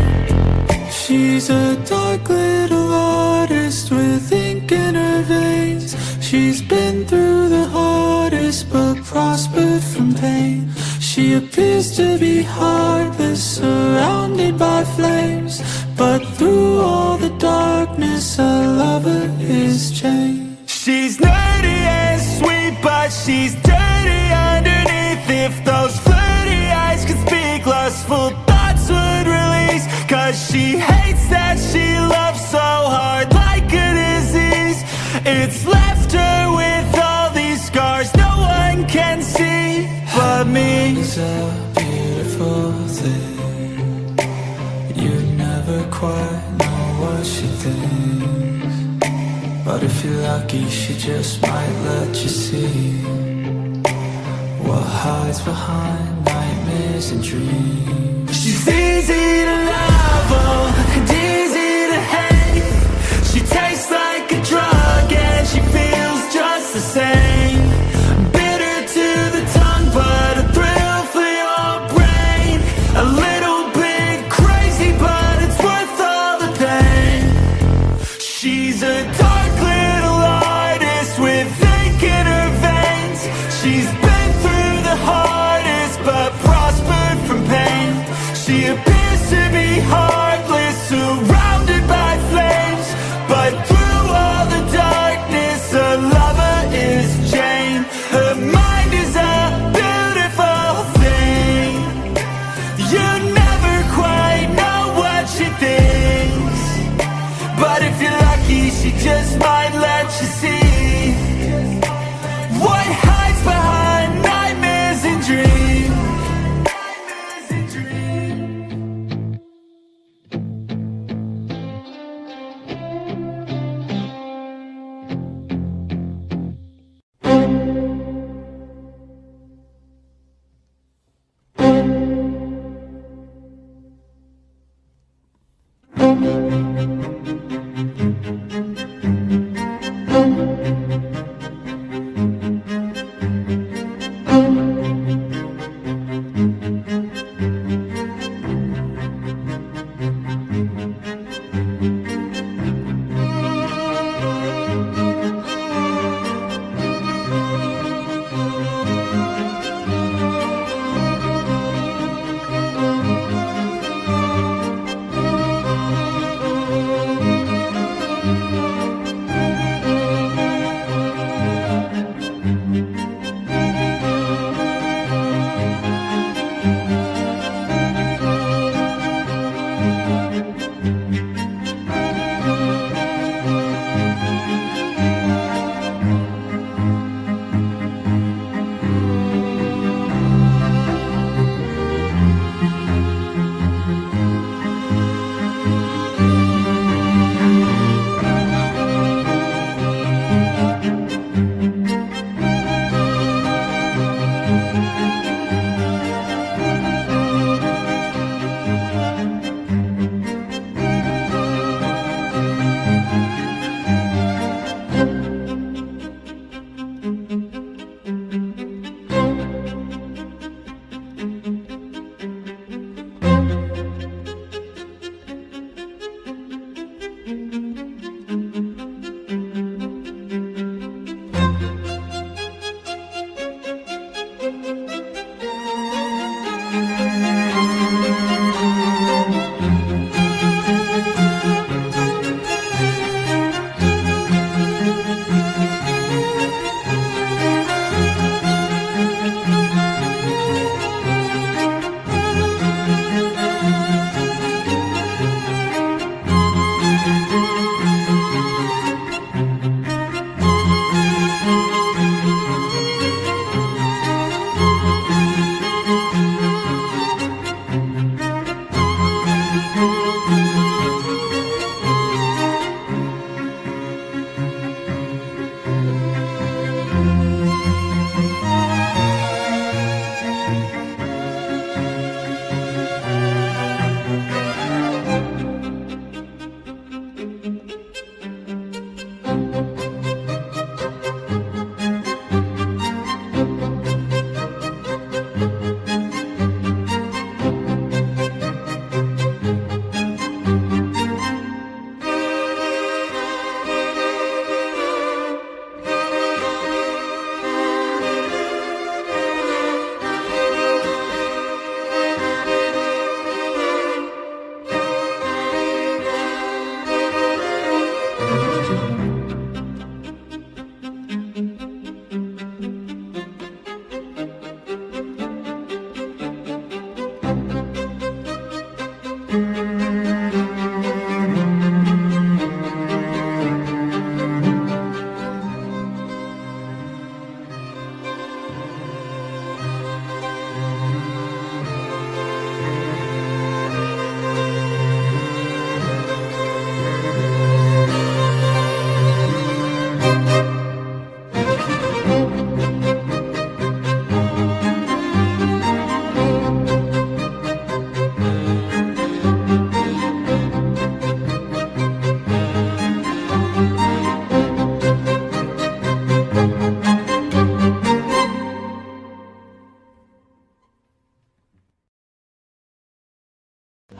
She's a dark little artist with ink in her veins. She's been through the hardest but prospered from pain. She appears to be heartless, surrounded by flames, but through all the darkness a lover is changed. She's nerdy and sweet, but she's dirty underneath. If those flirty eyes could speak, lustful thoughts would release. 'Cause she hates that she loves so hard like a disease. It's left her with all these scars no one can see but me. It's a beautiful thing. You never quite know what she thinks, but if you're lucky she just might let you see what hides behind nightmares and dreams. She's easy to love, oh, and easy to hate. She tastes like a drug and she feels just the same. Bitter to the tongue, but a thrill for your brain. A little bit crazy, but it's worth all the pain. She's a dark little artist with ink in her veins. She's been through the hardest, but prospered from pain. She appears to be heartless, surrounded by flames, but through all the darkness, a lover is Jane. Her mind is a beautiful thing. You never quite know what she thinks, but if you're lucky, she just might let you see what hides behind nightmares and dreams.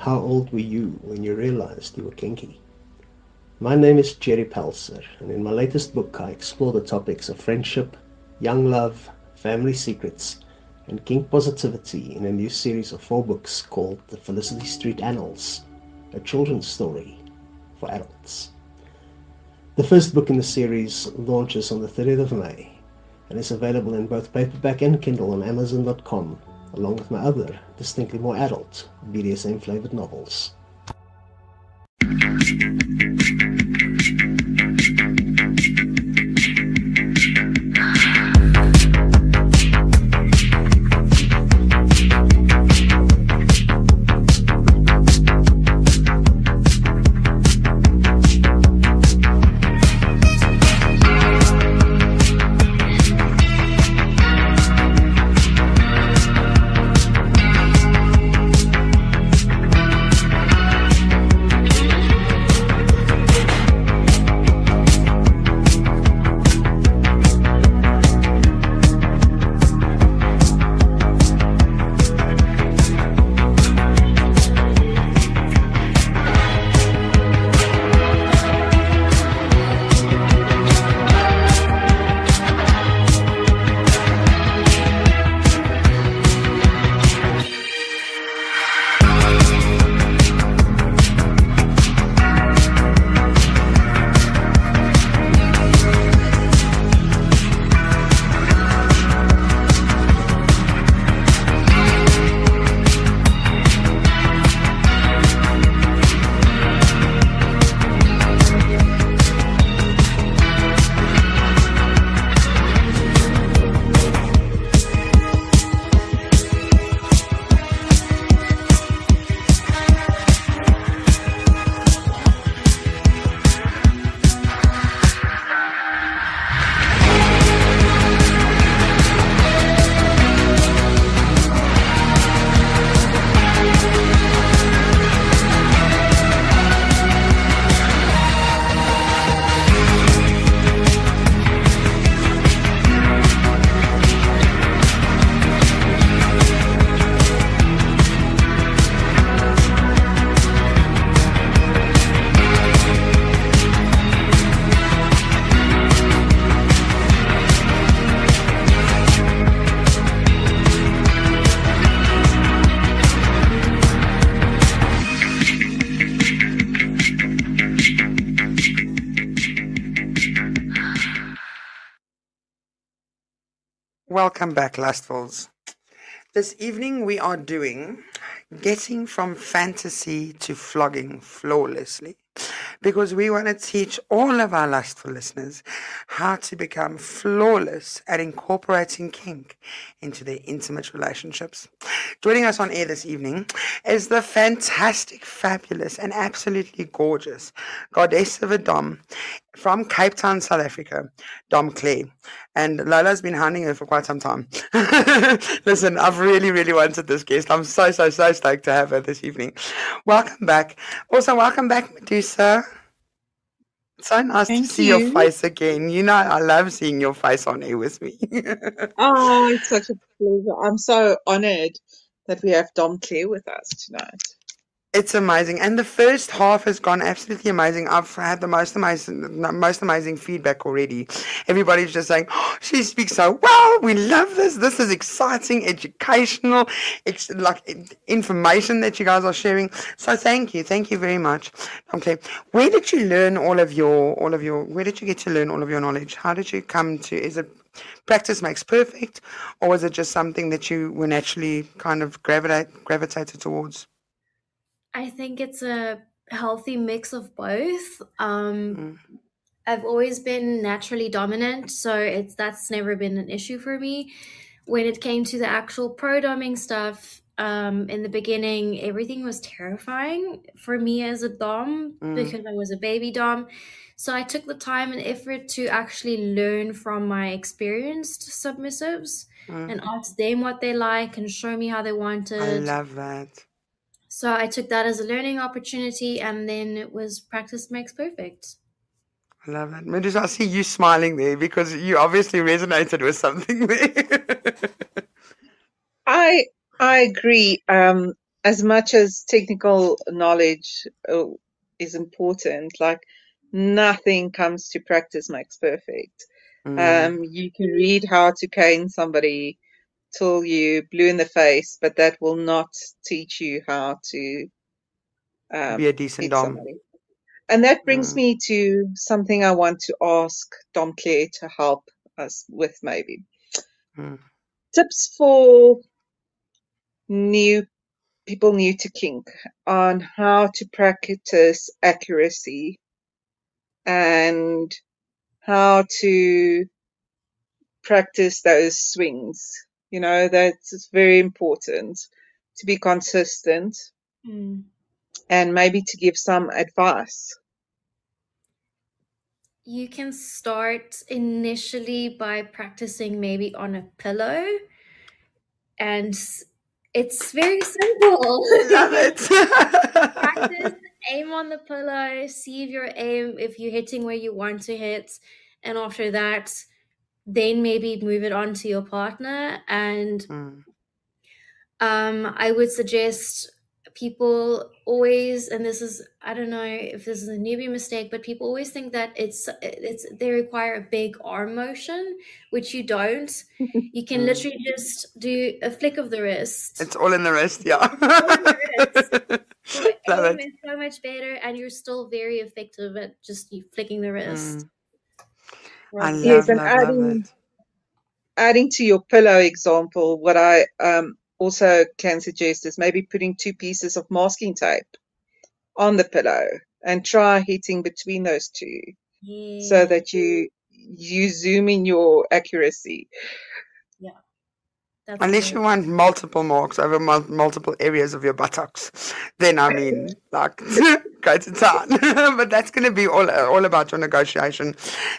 How old were you when you realized you were kinky? My name is Jerry Pelser, and in my latest book I explore the topics of friendship, young love, family secrets, and kink positivity in a new series of 4 books called The Felicity Street Annals, a children's story for adults. The first book in the series launches on the 30th of May and is available in both paperback and Kindle on Amazon.com, along with my other, distinctly more adult, BDSM-flavored novels. Welcome back, Lustfuls. This evening we are doing getting from fantasy to flogging flawlessly, because we want to teach all of our lustful listeners how to become flawless at incorporating kink into their intimate relationships. Joining us on air this evening is the fantastic, fabulous, and absolutely gorgeous goddess of a Dom from Cape Town, South Africa, Domme Claire. And Lola's been hounding her for quite some time. Listen, I've really, really wanted this guest. I'm so stoked to have her this evening. Welcome back. Also, welcome back, Medusa. So nice to Thank see your you. face again. You know, I love seeing your face on air with me. Oh, it's such a pleasure. I'm so honored that we have Domme Claire with us tonight. It's amazing, and the first half has gone absolutely amazing. I've had the most amazing feedback already. Everybody's just saying, "Oh, she speaks so well. We love this. This is exciting, educational, information that you guys are sharing." So thank you very much. Okay, where did you learn all of your? Where did you get to learn all of your knowledge? How did you come to? Is it practice makes perfect, or was it just something that you were naturally kind of gravitated towards? I think it's a healthy mix of both. I've always been naturally dominant, so that's never been an issue for me. When it came to the actual pro-doming stuff, in the beginning, everything was terrifying for me as a dom because I was a baby dom. So I took the time and effort to actually learn from my experienced submissives and ask them what they like and show me how they I wanted. love that. So I took that as a learning opportunity, and then it was practice makes perfect. I love it. Medusa, I see you smiling there because you obviously resonated with something there. I agree. As much as technical knowledge is important, like nothing comes to practice makes perfect. You can read how to cane somebody till you blue in the face, but that will not teach you how to Be a decent hit dom. somebody. And that brings me to something I want to ask Domme Claire to help us with, maybe. Tips for people new to kink on how to practice accuracy and how to practice those swings. You know, that's very important to be consistent and maybe to give some advice. You can start initially by practicing maybe on a pillow, and it's very simple. Love it. Practice, aim on the pillow, see if you're hitting where you want to hit, and after that, then maybe move it on to your partner. And I would suggest people always, and this is, I don't know if this is a newbie mistake, but people always think that they require a big arm motion, which you don't. You can literally just do a flick of the wrist. It's all in the wrist, yeah. So Love aim it. is so much better, and you're still very effective at just flicking the wrist. I Yes, love and it. adding to your pillow example, what I also can suggest is maybe putting 2 pieces of masking tape on the pillow and try hitting between those two so that you zoom in your accuracy. Yeah. That's Unless you want multiple marks over multiple areas of your buttocks, then I mean, like, go to town. But that's going to be all about your negotiation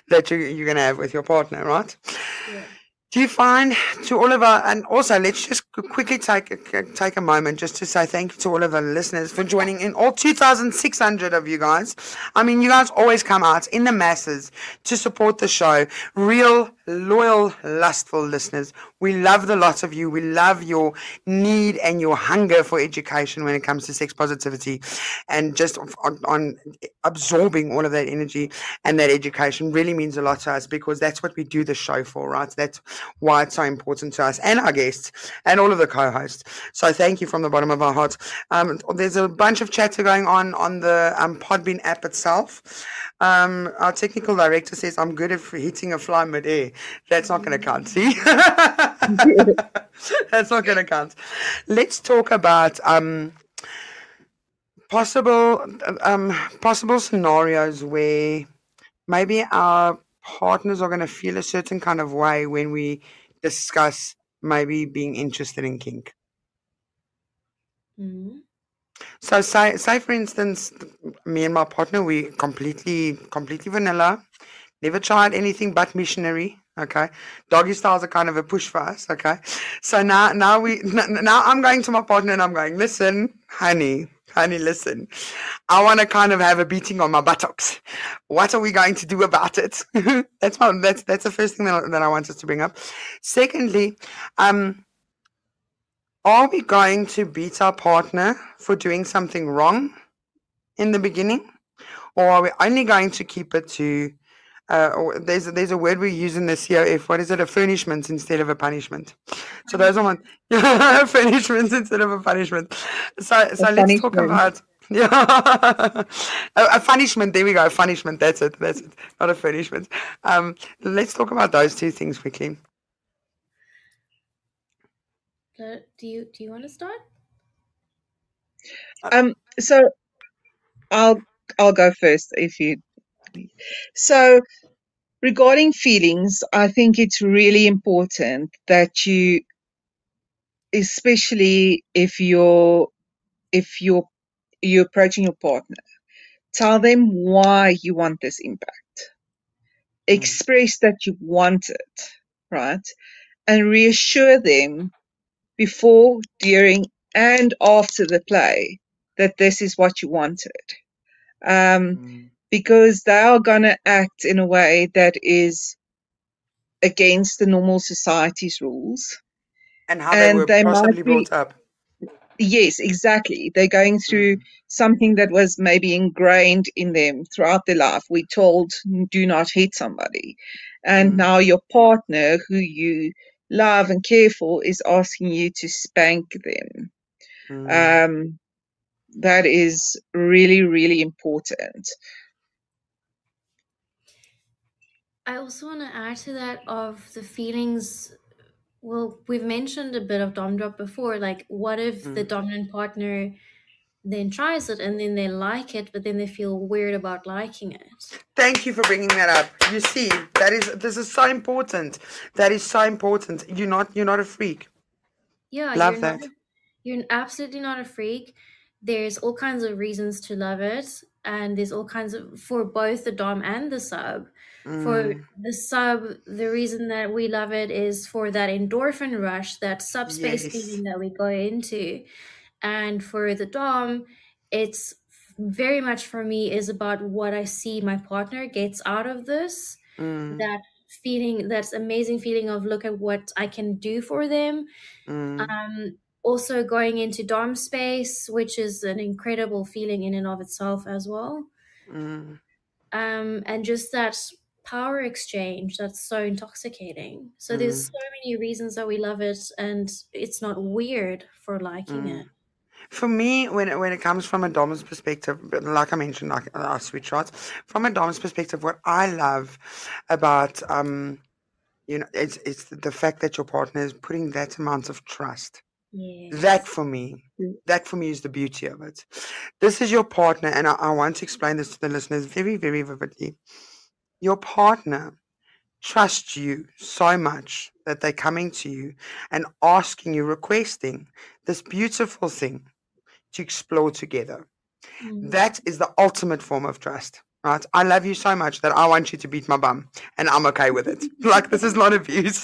that you're going to have with your partner, right? Yeah. Do you find to all of our, and also let's just quickly take a moment just to say thank you to all of our listeners for joining in, all 2,600 of you guys. I mean, you guys always come out in the masses to support the show. Real, loyal, lustful listeners. We love the lot of you. We love your need and your hunger for education when it comes to sex positivity, and just on absorbing all of that energy and that education really means a lot to us, because that's what we do the show for, right? That's why it's so important to us and our guests and all of the co-hosts. So thank you from the bottom of our hearts. There's a bunch of chatter going on the Podbean app itself. Our technical director says I'm good at hitting a fly mid-air. That's not going to count. See, that's not going to count. Let's talk about possible scenarios where maybe our partners are going to feel a certain kind of way when we discuss maybe being interested in kink. Mhm. So say for instance, me and my partner, we completely vanilla, never tried anything but missionary. Okay, doggy styles are kind of a push for us. Okay, so now I'm going to my partner and I'm going, listen, honey, listen, I want to kind of have a beating on my buttocks. What are we going to do about it? That's the first thing that I want us to bring up. Secondly, are we going to beat our partner for doing something wrong in the beginning, or are we only going to keep it to? Or there's a word we use in the COF. What is it? A furnishment instead of a punishment. So those are my furnishments instead of a punishment. So A let's talk punishment. about a punishment. There we go. A punishment. That's it. Not a furnishment. Let's talk about those two things quickly. Do you want to start? So I'll go first if you. So regarding feelings, I think it's really important that you, especially if you're approaching your partner, tell them why you want this impact. Express that you want it, right? And reassure them before, during, and after the play that this is what you wanted. Because they are going to act in a way that is against the normal society's rules. And how they were they possibly might be, brought up. yes, exactly. They're going through something that was maybe ingrained in them throughout their life. We told, do not hit somebody. And now your partner, who you love and care for, is asking you to spank them. That is really, really important. I also want to add to that of the feelings. Well, we've mentioned a bit of dom drop before. Like, what if the dominant partner then tries it and then they like it, but then they feel weird about liking it? Thank you for bringing that up. You see, this is so important. That is so important. You're not a freak. Yeah, Love that. You're absolutely not a freak. There's all kinds of reasons to love it, and there's all kinds of, for both the dom and the sub. For the sub, the reason that we love it is for that endorphin rush, that subspace Yes. feeling that we go into. And for the dom, it's very much, for me, is about what I see my partner gets out of this. That feeling, that amazing feeling of, look at what I can do for them. Also going into dom space, which is an incredible feeling in and of itself as well. And just that power exchange, that's so intoxicating. So there's so many reasons that we love it, and it's not weird for liking it. For me, when it comes from a dom's perspective, but like I mentioned, like our sweet shots, from a dom's perspective, what I love about it's the fact that your partner is putting that amount of trust. Yes. That for me is the beauty of it. This is your partner, and I want to explain this to the listeners very, very vividly. Your partner trusts you so much that they're coming to you and asking you, requesting this beautiful thing to explore together. That is the ultimate form of trust, right? I love you so much that I want you to beat my bum, and I'm okay with it. Like, this is not abuse.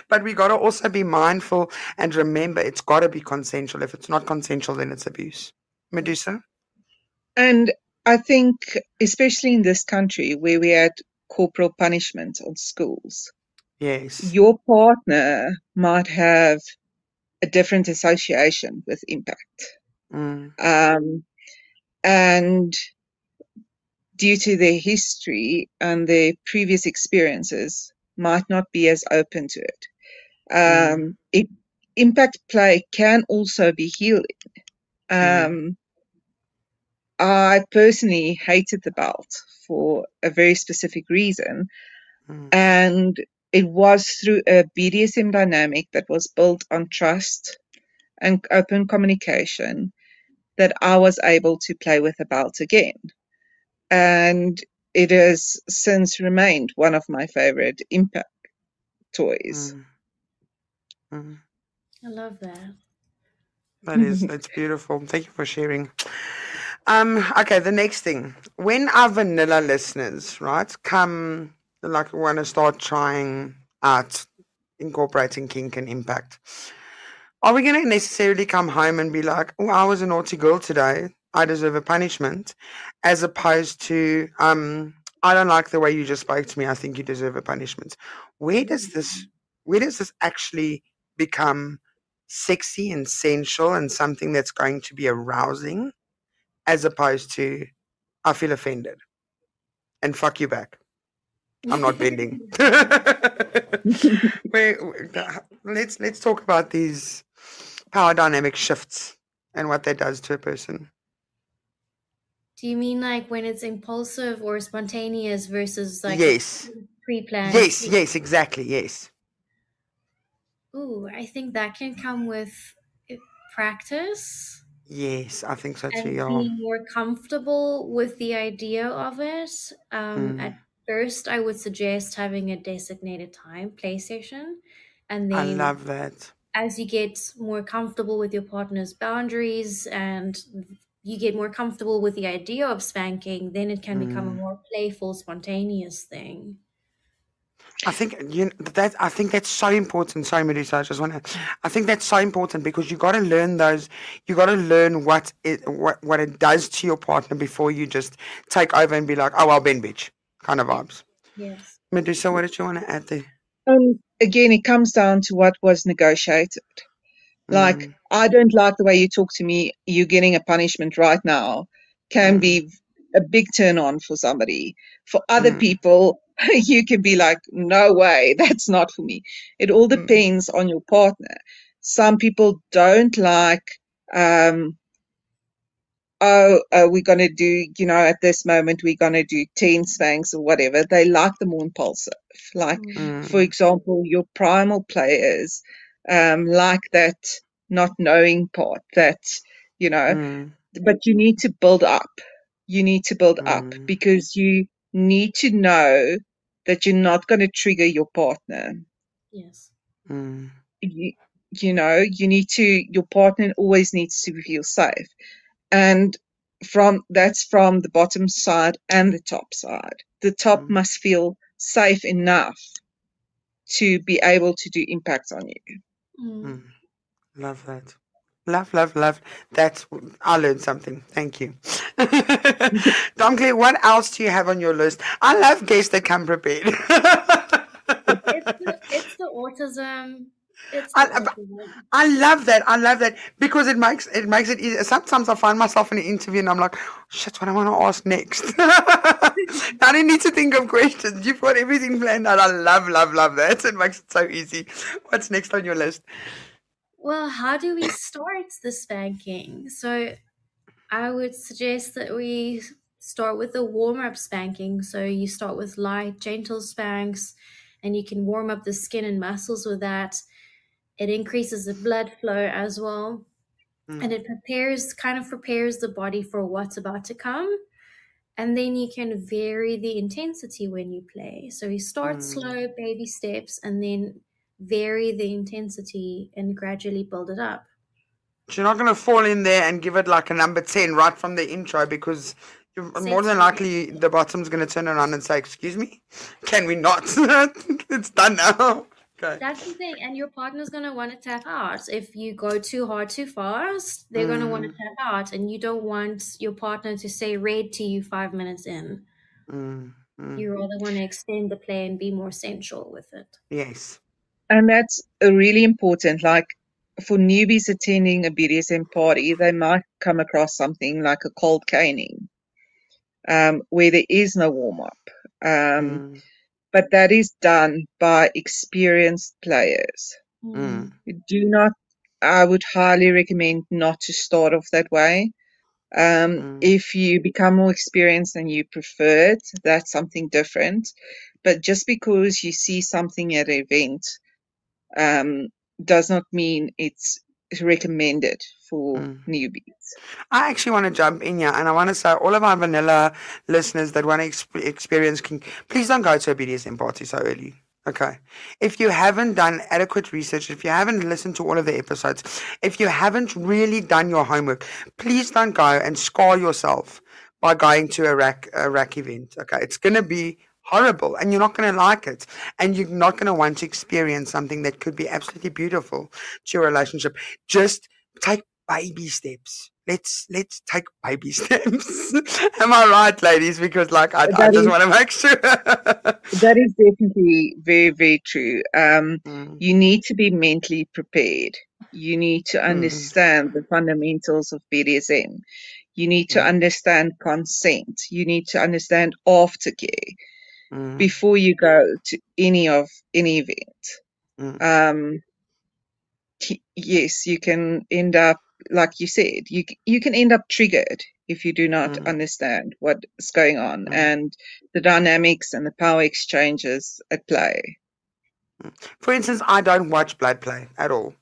But we got to also be mindful and remember it's got to be consensual. If it's not consensual, then it's abuse. Medusa? And I think, especially in this country where we had corporal punishment on schools, Yes. your partner might have a different association with impact. And due to their history and their previous experiences, might not be as open to it. Impact play can also be healing. I personally hated the belt for a very specific reason. And it was through a BDSM dynamic that was built on trust and open communication that I was able to play with the belt again. And it has since remained one of my favorite impact toys. Mm. I love that. That's beautiful. Thank you for sharing. Okay, the next thing. When our vanilla listeners, right, come like want to start trying out incorporating kink and impact, are we going to necessarily come home and be like, oh, I was a naughty girl today, I deserve a punishment, as opposed to, I don't like the way you just spoke to me, I think you deserve a punishment? Where does this actually become sexy and sensual and something that's going to be arousing, as opposed to, I feel offended and fuck you back, I'm not bending? Let's talk about these power dynamic shifts and what that does to a person. Do you mean like when it's impulsive or spontaneous versus like Yes. pre-planned? Yes, exactly, yes. Ooh, I think that can come with practice Yes, I think so too, and yeah. being more comfortable with the idea of it. At first, I would suggest having a designated time play session, and I then love that. as you get more comfortable with your partner's boundaries and you get more comfortable with the idea of spanking, then it can become a more playful, spontaneous thing. I think I think that's so important. Sorry, Medusa, I think that's so important because you got to learn those. You got to learn what it does to your partner before you just take over and be like, oh well, Ben bitch kind of vibes. Yes. Medusa, what did you want to add there? Again, it comes down to what was negotiated. Like, I don't like the way you talk to me. You're getting a punishment right now. Can be a big turn on for somebody. For other people, you can be like, no way, that's not for me. It all depends on your partner. Some people don't like, we're going to do, at this moment, we're going to do 10 spanks or whatever. They like the more impulsive. Like, for example, your primal players like that not knowing part that, but you need to build up. You need to build up because you need to know that you're not going to trigger your partner. Yes. Your partner always needs to feel safe. And that's from the bottom side and the top side. The top must feel safe enough to be able to do impact on you. Love that. Love. I learned something. Thank you. Domme Claire, what else do you have on your list? I love guests that come prepared. It's the autism. I love that. I love that because it makes it easy. Sometimes I find myself in an interview and I'm like, shit, what I want to ask next. I didn't need to think of questions. You've got everything planned out. I love that. It makes it so easy. What's next on your list? Well, how do we start the spanking? So I would suggest that we start with a warm-up spanking. So you start with light, gentle spanks, and you can warm up the skin and muscles with that. It increases the blood flow as well. And it kind of prepares the body for what's about to come. And then you can vary the intensity when you play. So you start slow, baby steps, and then vary the intensity and gradually build it up. You're not going to fall in there and give it like a number 10 right from the intro because more than likely the bottom's going to turn around and say, excuse me, can we not? It's done now. Okay. That's the thing. And your partner's going to want to tap out. If you go too hard, too fast, they're going to want to tap out. And you don't want your partner to say red to you 5 minutes in. You rather want to extend the play and be more sensual with it. Yes. And that's really important. Like for newbies attending a BDSM party, they might come across something like a cold caning, where there is no warm-up. But that is done by experienced players. I would highly recommend not to start off that way. If you become more experienced and you prefer it, that's something different. But just because you see something at an event does not mean it's recommended for newbies. I actually want to jump in here, and I want to say all of our vanilla listeners that want to experience kink, please don't go to a BDSM party so early. Okay. If you haven't done adequate research, if you haven't listened to all of the episodes, if you haven't really done your homework, please don't go and scar yourself by going to a rack event. Okay. It's going to be horrible and you're not going to like it. And you're not going to want to experience something that could be absolutely beautiful to your relationship. Just take baby steps. Let's take baby steps. Am I right, ladies? Because like I just want to make sure. That is definitely very, very true. You need to be mentally prepared. You need to understand the fundamentals of BDSM. You need to understand consent. You need to understand aftercare before you go to any event. Yes, you can end up, like you said, you can end up triggered if you do not understand what's going on and the dynamics and the power exchanges at play. For instance, I don't watch blood play at all.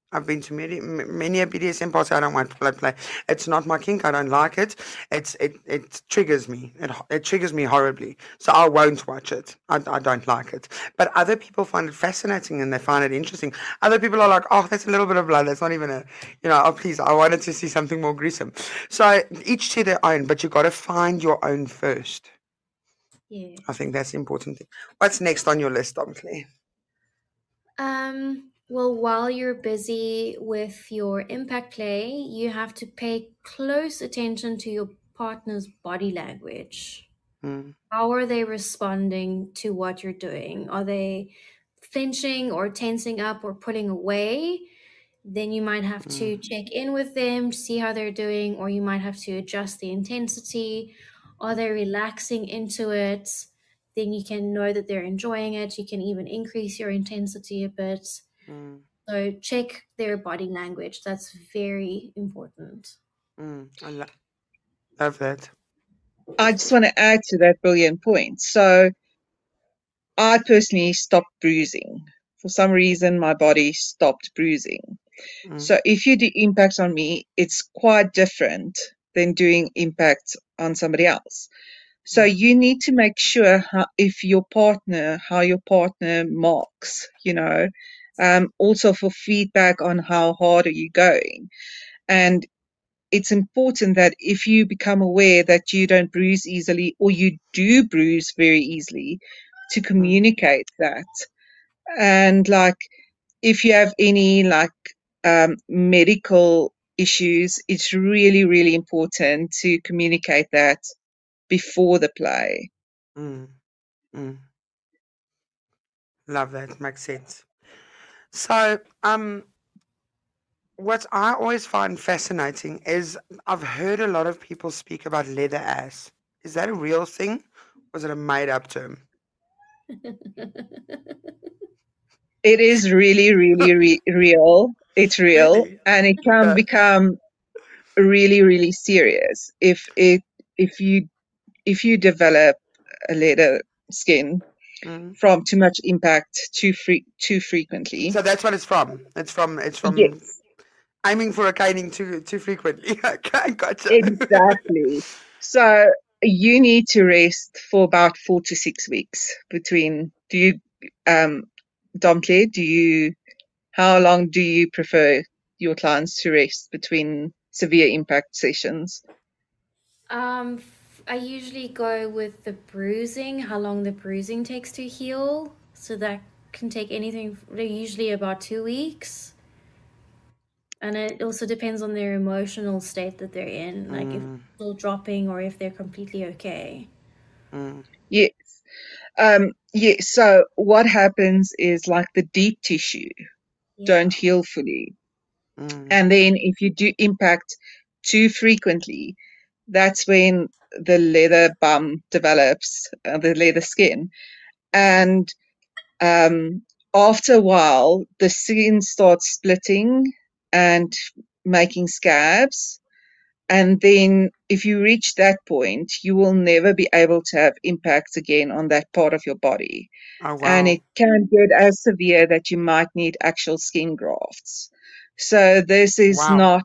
I've been to many a BDSM party. I don't watch blood play. It's not my kink. I don't like it. It triggers me. It triggers me horribly. So I won't watch it. I don't like it. But other people find it fascinating and they find it interesting. Other people are like, oh, that's a little bit of blood. That's not even oh, please, I wanted to see something more gruesome. So each to their own, but you got to find your own first. Yeah. I think that's the important thing. What's next on your list, Domme Claire? Well, while you're busy with your impact play, you have to pay close attention to your partner's body language. How are they responding to what you're doing? Are they flinching or tensing up or pulling away? Then you might have to check in with them to see how they're doing, or you might have to adjust the intensity. Are they relaxing into it? Then you can know that they're enjoying it. You can even increase your intensity a bit. So check their body language. That's very important. I love that. I just want to add to that brilliant point. So I personally stopped bruising. For some reason, my body stopped bruising. So if you do impact on me, it's quite different than doing impact on somebody else. So you need to make sure how your partner marks, also for feedback on how hard are you going. And it's important that if you become aware that you don't bruise easily or you do bruise very easily, to communicate that. And like, if you have any medical issues, it's really, really important to communicate that before the play. Love that. Makes sense. So, what I always find fascinating is I've heard a lot of people speak about leather ass. Is that a real thing? Or is it a made up term? It is really, really real. It's real, Really? and it can become really, really serious if you develop a leather skin from too much impact too frequently. So that's what it's from. It's from Yes, aiming for a caning too frequently. Okay, gotcha. exactly. So you need to rest for about 4 to 6 weeks between. Do you, Domme Claire, how long do you prefer your clients to rest between severe impact sessions? I usually go with the bruising, how long the bruising takes to heal. So that can take anything, usually about 2 weeks. And it also depends on their emotional state that they're in, like if they're still dropping or if they're completely okay. Yes. Yes. So what happens is like the deep tissue don't heal fully. And then if you do impact too frequently, that's when the leather bum develops, the leather skin. And after a while, the skin starts splitting and making scabs. And then if you reach that point, you will never be able to have impact again on that part of your body. Oh, And wow. it can get as severe that you might need actual skin grafts. So Wow.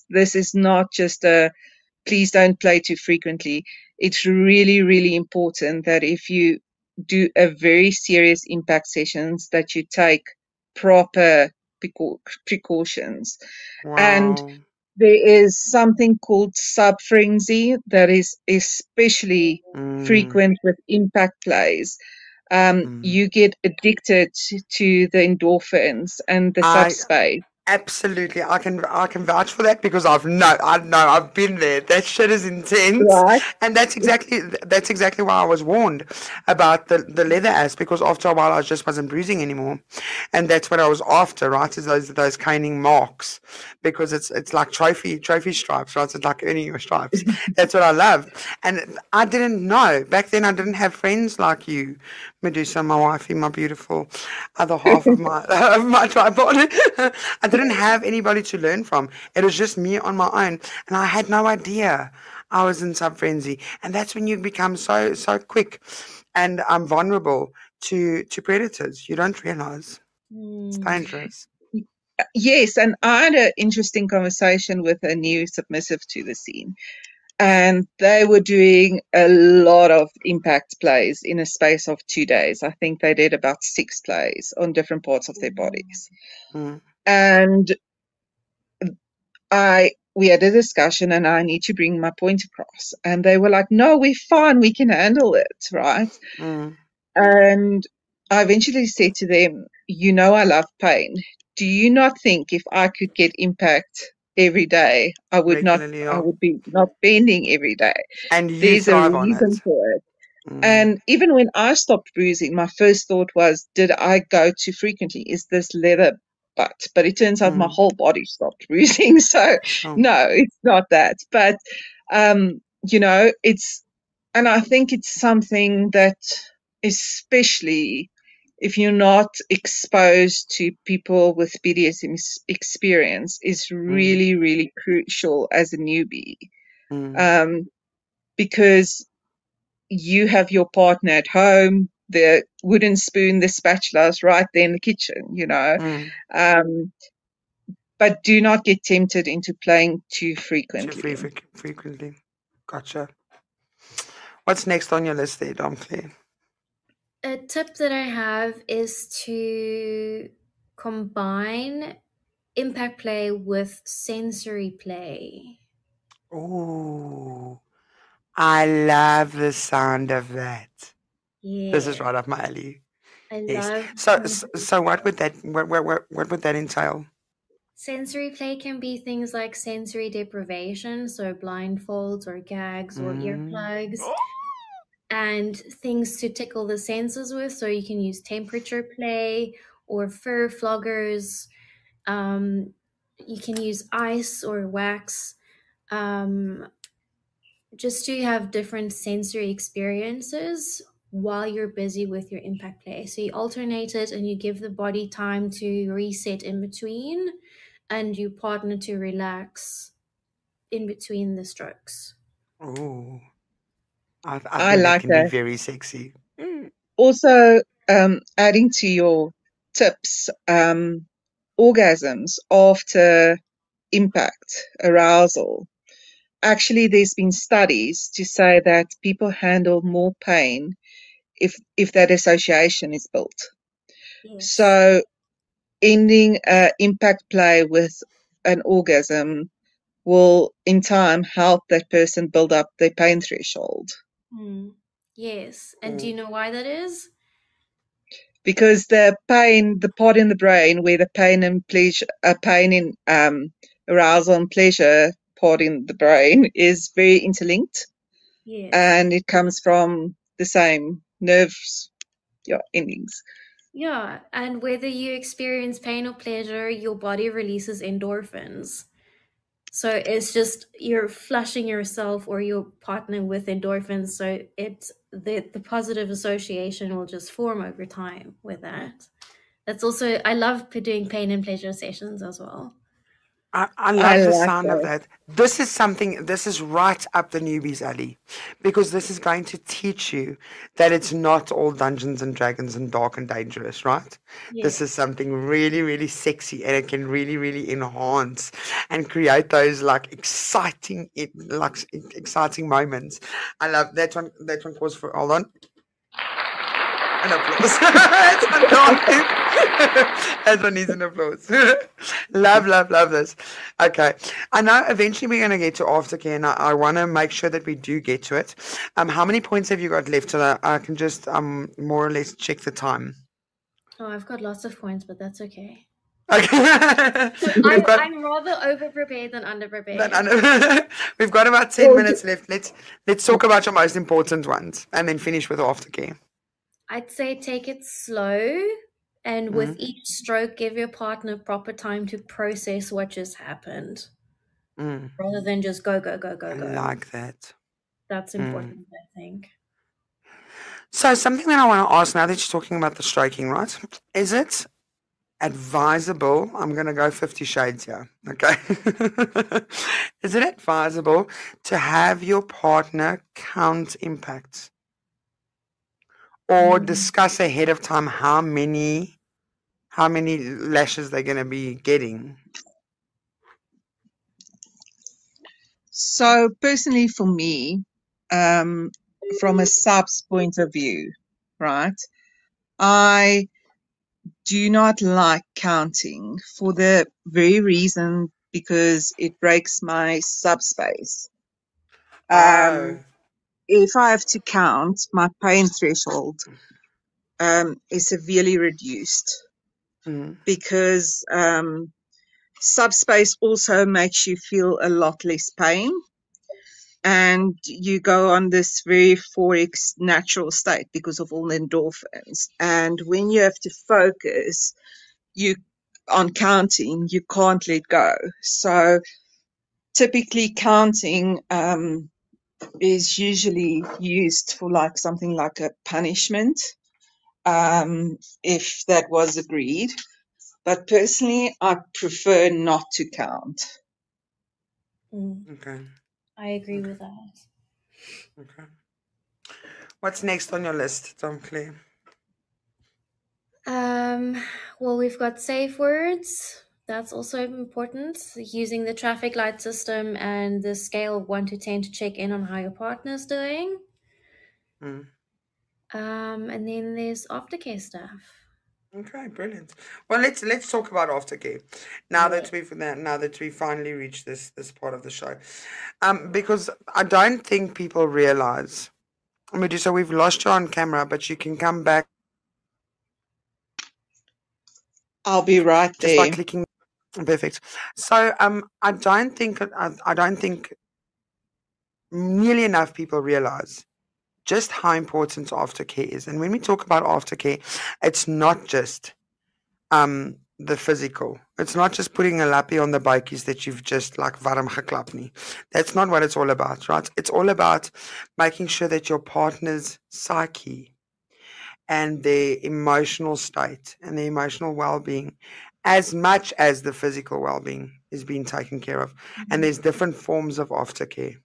this is not just a please don't play too frequently. It's really, really important that if you do a very serious impact sessions, that you take proper precautions. And Wow. there is something called subfrenzy that is especially Mm, frequent with impact plays. mm. You get addicted to the endorphins and the I subspace, absolutely, I can vouch for that because I've been there. That shit is intense, right? and that's exactly why I was warned about the leather ass, because after a while I just wasn't bruising anymore, and that's what I was after, right? Is those caning marks, because it's like trophy stripes, right? It's like earning your stripes. That's what I love, and I didn't know back then. I didn't have friends like you, Medusa, my wifey, my beautiful other half of my of my tripod. I didn't have anybody to learn from. It was just me on my own, and I had no idea I was in sub frenzy. And that's when you become so quick and vulnerable to predators. You don't realize it's dangerous. Yes, and I had an interesting conversation with a new submissive to the scene, and they were doing a lot of impact plays in a space of 2 days. I think they did about 6 plays on different parts of their bodies. Mm, And we had a discussion, and I need to bring my point across. And they were like, no, we're fine, we can handle it, right? mm, And I eventually said to them, you know, I love pain. Do you not think if I could get impact every day, regularly, I yeah. would be not bending every day? And you There's a thrive on reason it. for it. Mm, And even when I stopped bruising, my first thought was, did I go too frequently? Is this leather butt? But it turns out my mm, whole body stopped bruising. So sure. no, it's not that. But you know, and I think it's something that, especially if you're not exposed to people with BDSM experience, is Mm, really, really crucial as a newbie. mm, Um, because you have your partner at home, the wooden spoon, the spatula's right there in the kitchen, you know. mm. Um, but do not get tempted into playing too Too frequently. frequently. Gotcha. What's next on your list there, Dom Claire? A tip that I have is to combine impact play with sensory play. Ooh, I love the sound of that. This is Yeah, right up my alley. I Yes. love So what would that entail? sensory play can be things like sensory deprivation, so blindfolds or gags or Mm, earplugs, and things to tickle the senses with. So you can use temperature play or fur floggers. You can use ice or wax, just to have different sensory experiences while you're busy with your impact play. So you alternate it and you give the body time to reset in between, and you partner to relax in between the strokes. ooh, I I think that like can be that. very sexy. Mm, Also, adding to your tips, orgasms after impact, arousal. Actually, there's been studies to say that people handle more pain if that association is built. Yes. So ending impact play with an orgasm will in time help that person build up their pain threshold, Yes. And do you ooh, know why that is? because the part in the brain where the pain and pleasure, pain in arousal and pleasure part in the brain is very interlinked, Yes. and it comes from the same nerves, endings. Yeah. And whether you experience pain or pleasure, your body releases endorphins. So it's just you're flushing yourself or your partner with endorphins. So it's the positive association will just form over time with that. That's also I love doing pain and pleasure sessions as well. I I love the like sound of that. that. This is right up the newbies alley, because this is going to teach you that it's not all Dungeons and Dragons and dark and dangerous, right? This is Yes. something really, really sexy, and it can really, really enhance and create those like exciting moments. I love that one. That one calls for, hold on, an applause. That's fantastic. That one needs an applause. Love this. Okay. I know eventually we're going to get to aftercare, and I want to make sure that we do get to it. How many points have you got left so that I can just more or less check the time? Oh, I've got lots of points, but that's okay. Okay. We've got I'm rather over-prepared than under-prepared. we've got about 10 Well, minutes left. Let's talk about your most important ones and then finish with aftercare. I'd say take it slow, and with each stroke, give your partner proper time to process what just happened, rather than just go, go, go, go, I go. like that. That's important, I think. So something that I want to ask now that you're talking about the stroking, right? Is it advisable? I'm going to go 50 shades here, okay? Is it advisable to have your partner count impacts or discuss ahead of time how many lashes they're going to be getting? So personally for me, from a sub's point of view, right, I do not like counting for the very reason because it breaks my subspace. Oh. If I have to count, my pain threshold is severely reduced because subspace also makes you feel a lot less pain, and you go on this very euphoric natural state because of all the endorphins. And when you have to focus you on counting, you can't let go. So typically counting is usually used for like something like a punishment, if that was agreed. But personally, I prefer not to count. Okay. I agree with that. Okay. What's next on your list, Domme Claire? Well, we've got safe words. That's also important. Using the traffic light system and the scale of 1 to 10 to check in on how your partner's doing. And then there's aftercare stuff. Okay, brilliant. Well, let's talk about aftercare now that we've finally reached this part of the show, because I don't think people realize, Medusa, we've lost you on camera, but you can come back I'll be right just by there. clicking. Perfect. So I don't think nearly enough people realize just how important aftercare is. And when we talk about aftercare, it's not just the physical. It's not just putting a lappy on the bikies that you've just like warm geklap nie. That's not what it's all about, right? It's all about making sure that your partner's psyche and their emotional state and their emotional well-being, as much as the physical well-being, is being taken care of. And there's different forms of aftercare.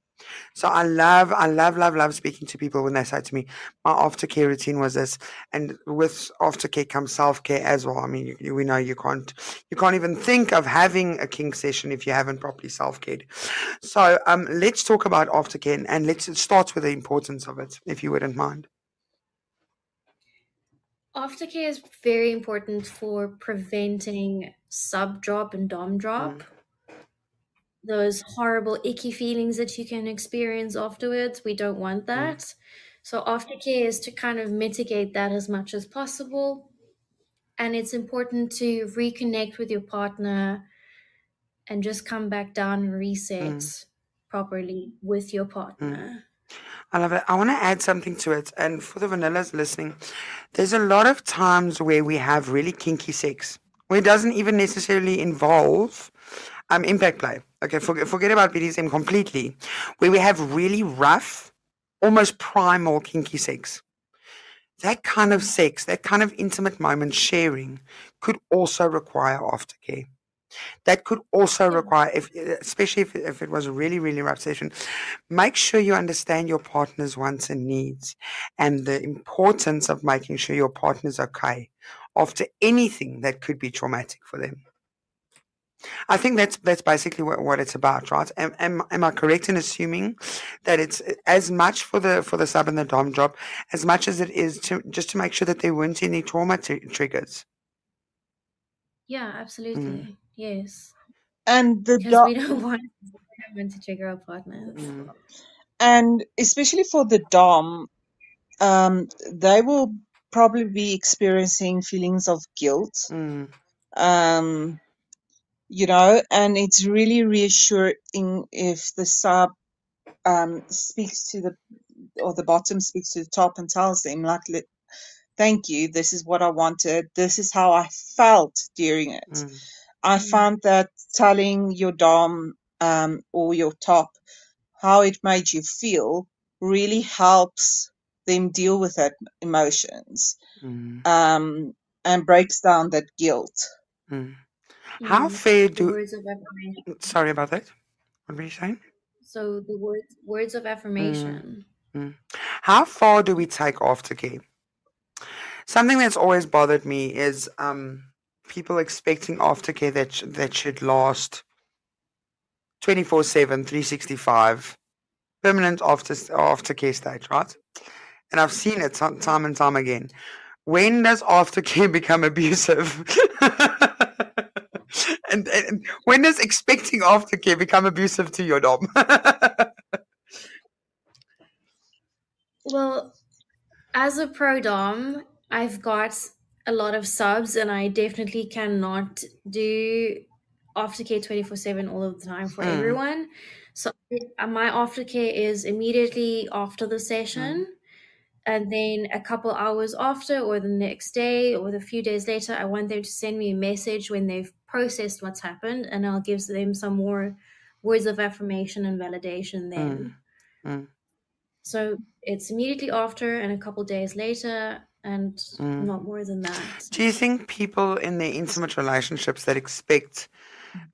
So I love speaking to people when they say to me, my aftercare routine was this, and with aftercare comes self-care as well. I mean, we know you can't even think of having a kink session if you haven't properly self-cared. So let's talk about aftercare, and let's start with the importance of it, if you wouldn't mind. Aftercare is very important for preventing sub drop and dom drop. Those horrible icky feelings that you can experience afterwards. We don't want that. So aftercare is to kind of mitigate that as much as possible. And it's important to reconnect with your partner and just come back down and reset properly with your partner. I love it. I want to add something to it. And for the vanillas listening, there's a lot of times where we have really kinky sex, where it doesn't even necessarily involve impact play. Okay, forget about BDSM completely, where we have really rough, almost primal kinky sex. That kind of sex, that kind of intimate moment sharing could also require aftercare. that could also require, especially if it was a really, really rough session, make sure you understand your partner's wants and needs and the importance of making sure your partner's okay after anything that could be traumatic for them. I think that's basically what it's about, right? Am I correct in assuming that it's as much for the sub and the dom job as much as it is to make sure that there weren't any trauma triggers? Yeah, absolutely. Yes. And the Because we don't want to trigger our partners. and especially for the dom, they will probably be experiencing feelings of guilt. Um, you know, and it's really reassuring if the sub speaks to the bottom speaks to the top and tells them, like, thank you, this is what I wanted, this is how I felt during it. I found that telling your dom or your top how it made you feel really helps them deal with that emotions, and breaks down that guilt. How fair The words of affirmation. Sorry about that. What were you saying? So the words of affirmation. How far do we take aftercare? Something that's always bothered me is people expecting aftercare that should last 24/7, 365, permanent aftercare stage, right? And I've seen it time and time again. When does aftercare become abusive? and when does expecting aftercare become abusive to your dom? Well, as a pro dom, I've got a lot of subs, and I definitely cannot do aftercare 24/7 all of the time for everyone. So my aftercare is immediately after the session, and then a couple hours after, or the next day, or a few days later, I want them to send me a message when they've processed what's happened, and I'll give them some more words of affirmation and validation then. So it's immediately after and a couple days later, and not more than that. Do you think people in their intimate relationships that expect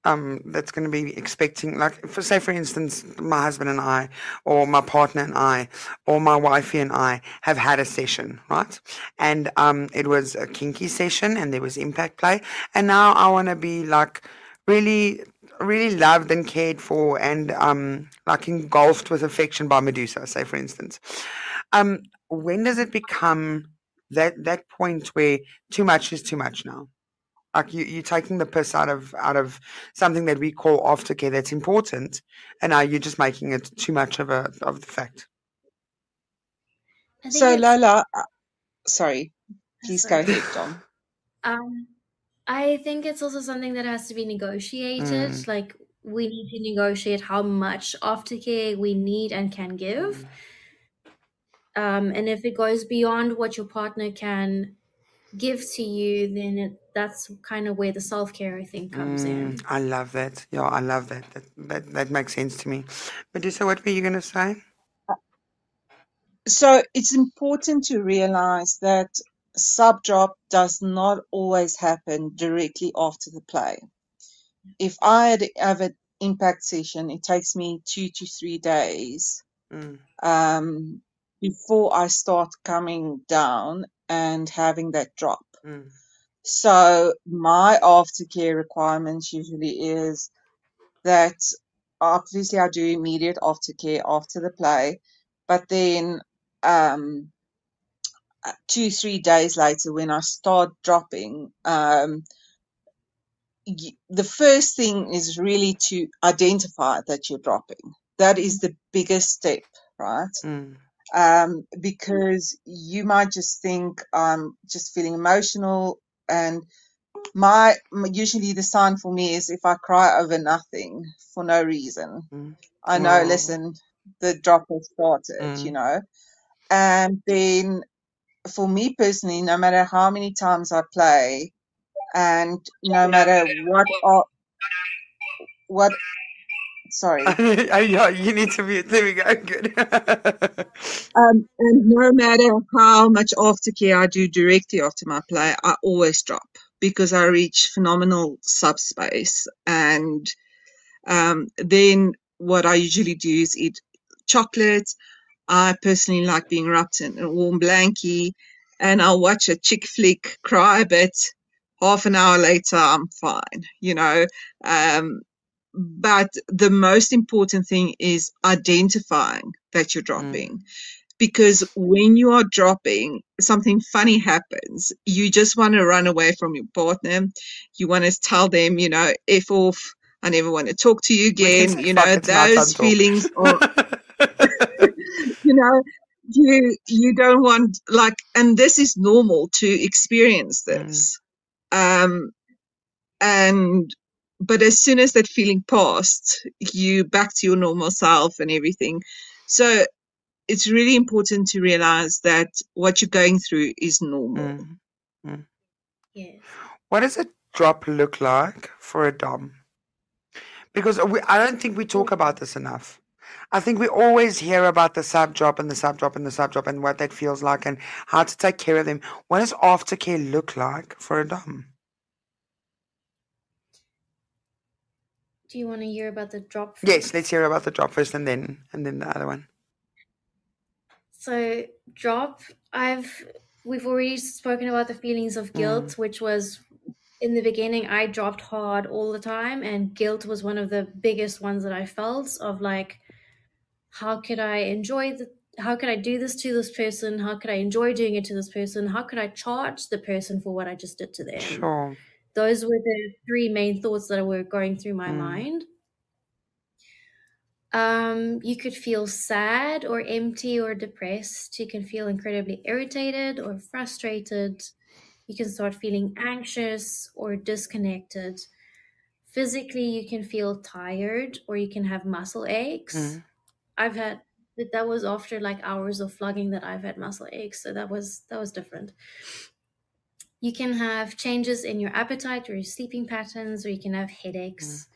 that's going to be expecting, like, for instance, my husband and I, or my partner and I, or my wifey and I have had a session, right? And it was a kinky session, and there was impact play, and now I want to be like really, really loved and cared for, and like engulfed with affection by Medusa, say for instance. When does it become that point where too much is too much now? Like you're taking the piss out of something that we call aftercare that's important, and now you're just making it too much of the fact. So Lola, sorry, please go ahead, Dom. I think it's also something that has to be negotiated. Like, we need to negotiate how much aftercare we need and can give. And if it goes beyond what your partner can give to you, then that's kind of where the self-care, I think, comes in. I love that. Yeah, I love that. That makes sense to me. Medusa, what were you going to say? So it's important to realize that sub drop does not always happen directly after the play. If I have an impact session, it takes me 2 to 3 days before I start coming down and having that drop. So my aftercare requirements usually is that obviously I do immediate aftercare after the play, but then 2-3 days later when I start dropping, the first thing is really to identify that you're dropping. That is the biggest step, right? Because you might just think I'm just feeling emotional, and usually the sign for me is if I cry over nothing for no reason. I know, listen, the drop has started, you know. And then for me personally, no matter how many times I play, and no matter what sorry. Yeah, you need to be, there we go, good. And no matter how much aftercare I do directly after my play, I always drop, because I reach phenomenal subspace. And then what I usually do is eat chocolate. I personally like being wrapped in a warm blankie, and I'll watch a chick flick, cry a bit. Half an hour later, I'm fine, you know. But the most important thing is identifying that you're dropping. Because when you are dropping, something funny happens. You just want to run away from your partner. You want to tell them, you know, F off. I never want to talk to you We can again. say You fuck, know, it's nighttime those talk. feelings are, you know, you don't want, like, and this is normal to experience this. And but as soon as that feeling passed, you back to your normal self and everything. So it's really important to realize that what you're going through is normal. Yes. What does a drop look like for a dom? Because I don't think we talk about this enough. I think we always hear about the sub drop and the sub drop and the sub drop and what that feels like and how to take care of them. What does aftercare look like for a dom? Do you want to hear about the drop first? Yes, let's hear about the drop first and then the other one. So drop, we've already spoken about the feelings of guilt, which was in the beginning I dropped hard all the time, and guilt was one of the biggest ones that I felt of like, how could I do this to this person? How could I enjoy doing it to this person? How could I charge the person for what I just did to them? Sure. Those were the three main thoughts that were going through my mind. You could feel sad or empty or depressed. You can feel incredibly irritated or frustrated. You can start feeling anxious or disconnected. Physically, you can feel tired or you can have muscle aches. That was after like hours of flogging that I've had muscle aches, so that was different. You can have changes in your appetite or your sleeping patterns, or you can have headaches.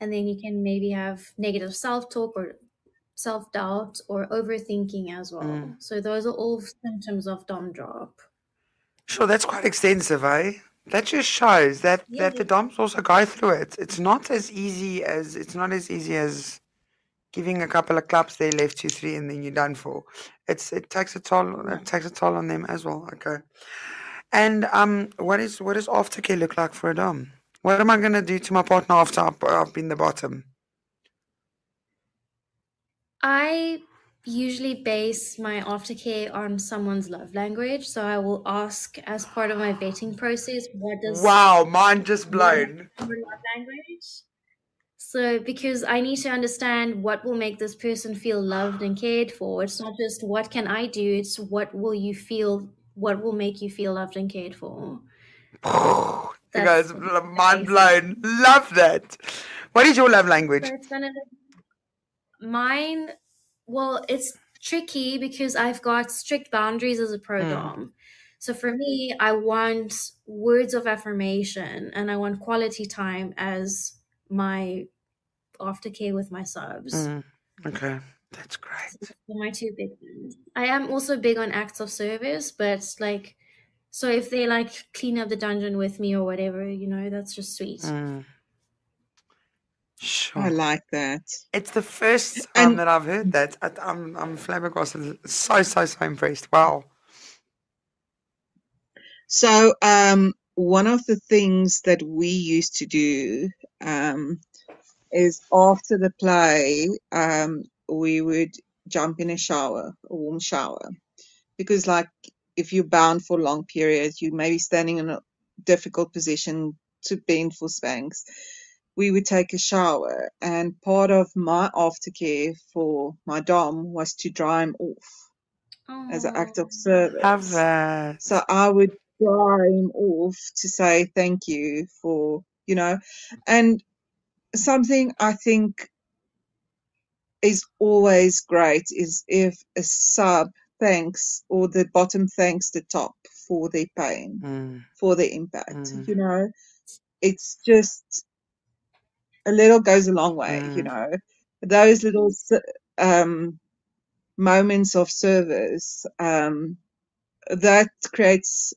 And then you can maybe have negative self-talk or self-doubt or overthinking as well. So those are all symptoms of dom drop. Sure, that's quite extensive, eh? That just shows that the doms also go through it. It's not as easy as giving a couple of claps there, left 2, 3, and then you're done for. It takes a toll. It takes a toll on them as well. Okay. And what does aftercare look like for a dom? What am I gonna do to my partner after I've been the bottom? I usually base my aftercare on someone's love language. So I will ask as part of my vetting process, what does Wow, mind just blown. your love language? So because I need to understand what will make this person feel loved and cared for. It's not just what can I do, it's what will make you feel loved and cared for. You guys, mind blown. Love that. What is your love language? So it's gonna mine. Well, it's tricky because I've got strict boundaries as a pro dom. So for me, I want words of affirmation and I want quality time as my aftercare with my subs. Okay, that's great. So my two big ones. I am also big on acts of service, but like, so if they like clean up the dungeon with me or whatever, you know, that's just sweet. Sure. I like that. It's the first time that I've heard that. I'm flabbergasted. So impressed. Wow. So one of the things that we used to do is after the play, we would jump in a warm shower, because like if you're bound for long periods, you may be standing in a difficult position to bend for spanks. We would take a shower, and part of my aftercare for my dom was to dry him off as an act of service. Love that. So I would dry him off to say thank you for, you know, and something I think is always great is if a sub thanks or the bottom thanks the top for their pain, for their impact. You know, it's just a little goes a long way. You know, those little moments of service that creates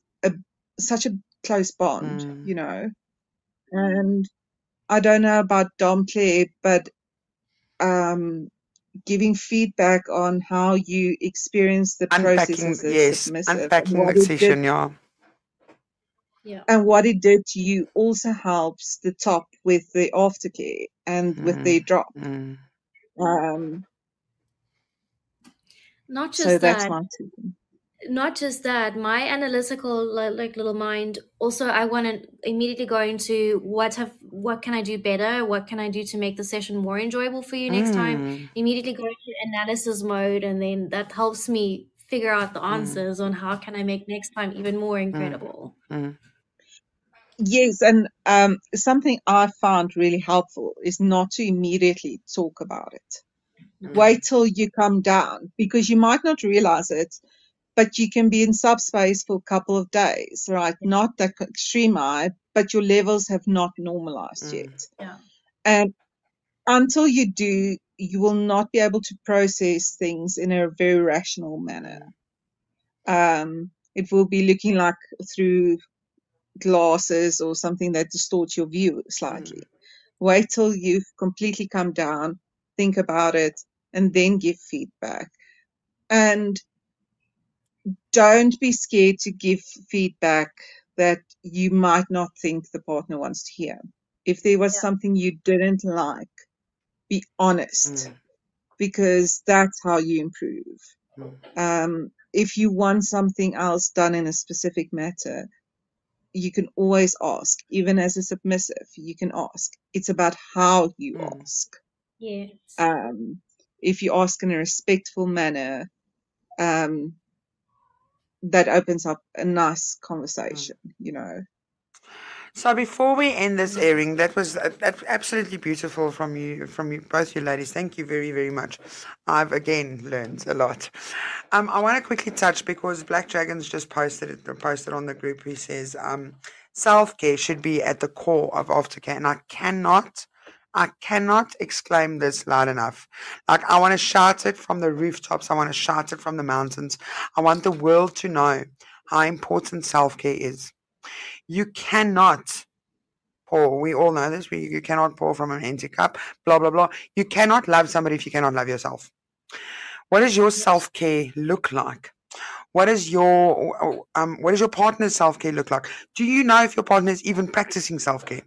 such a close bond, you know. And I don't know about Domme Claire, but giving feedback on how you experience the process Unpacking, as a yes, submissive and unpacking what the it did session, yeah. Yeah. and what it did to you also helps the top with the aftercare and with the drop. Mm. Um, Not so just that's that, my two things. not just that, my analytical like little mind also, I want to immediately go into what can I do better, what can I do to make the session more enjoyable for you next time, immediately go into analysis mode, and then that helps me figure out the answers on how can I make next time even more incredible. Yes, and something I found really helpful is not to immediately talk about it. Wait till you come down, because you might not realize it, but you can be in subspace for a couple of days, right? Not that extreme high, but your levels have not normalized yet. Yeah. And until you do, you will not be able to process things in a very rational manner. It will be looking like through glasses or something that distorts your view slightly. Wait till you've completely come down, think about it, and then give feedback. And don't be scared to give feedback that you might not think the partner wants to hear. If there was something you didn't like, be honest, because that's how you improve. If you want something else done in a specific matter, you can always ask. Even as a submissive, you can ask. It's about how you ask. Yes. If you ask in a respectful manner, that opens up a nice conversation, you know. So before we end this airing, that was absolutely beautiful from you, both you ladies. Thank you very, very much. I've again learned a lot. I want to quickly touch, because Black Dragons just posted on the group. He says self-care should be at the core of aftercare, and I cannot exclaim this loud enough. Like, I want to shout it from the rooftops. I want to shout it from the mountains. I want the world to know how important self-care is. You cannot pour. We all know this. You cannot pour from an empty cup, blah, blah, blah. You cannot love somebody if you cannot love yourself. What does your self-care look like? What does your partner's self-care look like? Do you know if your partner is even practicing self-care?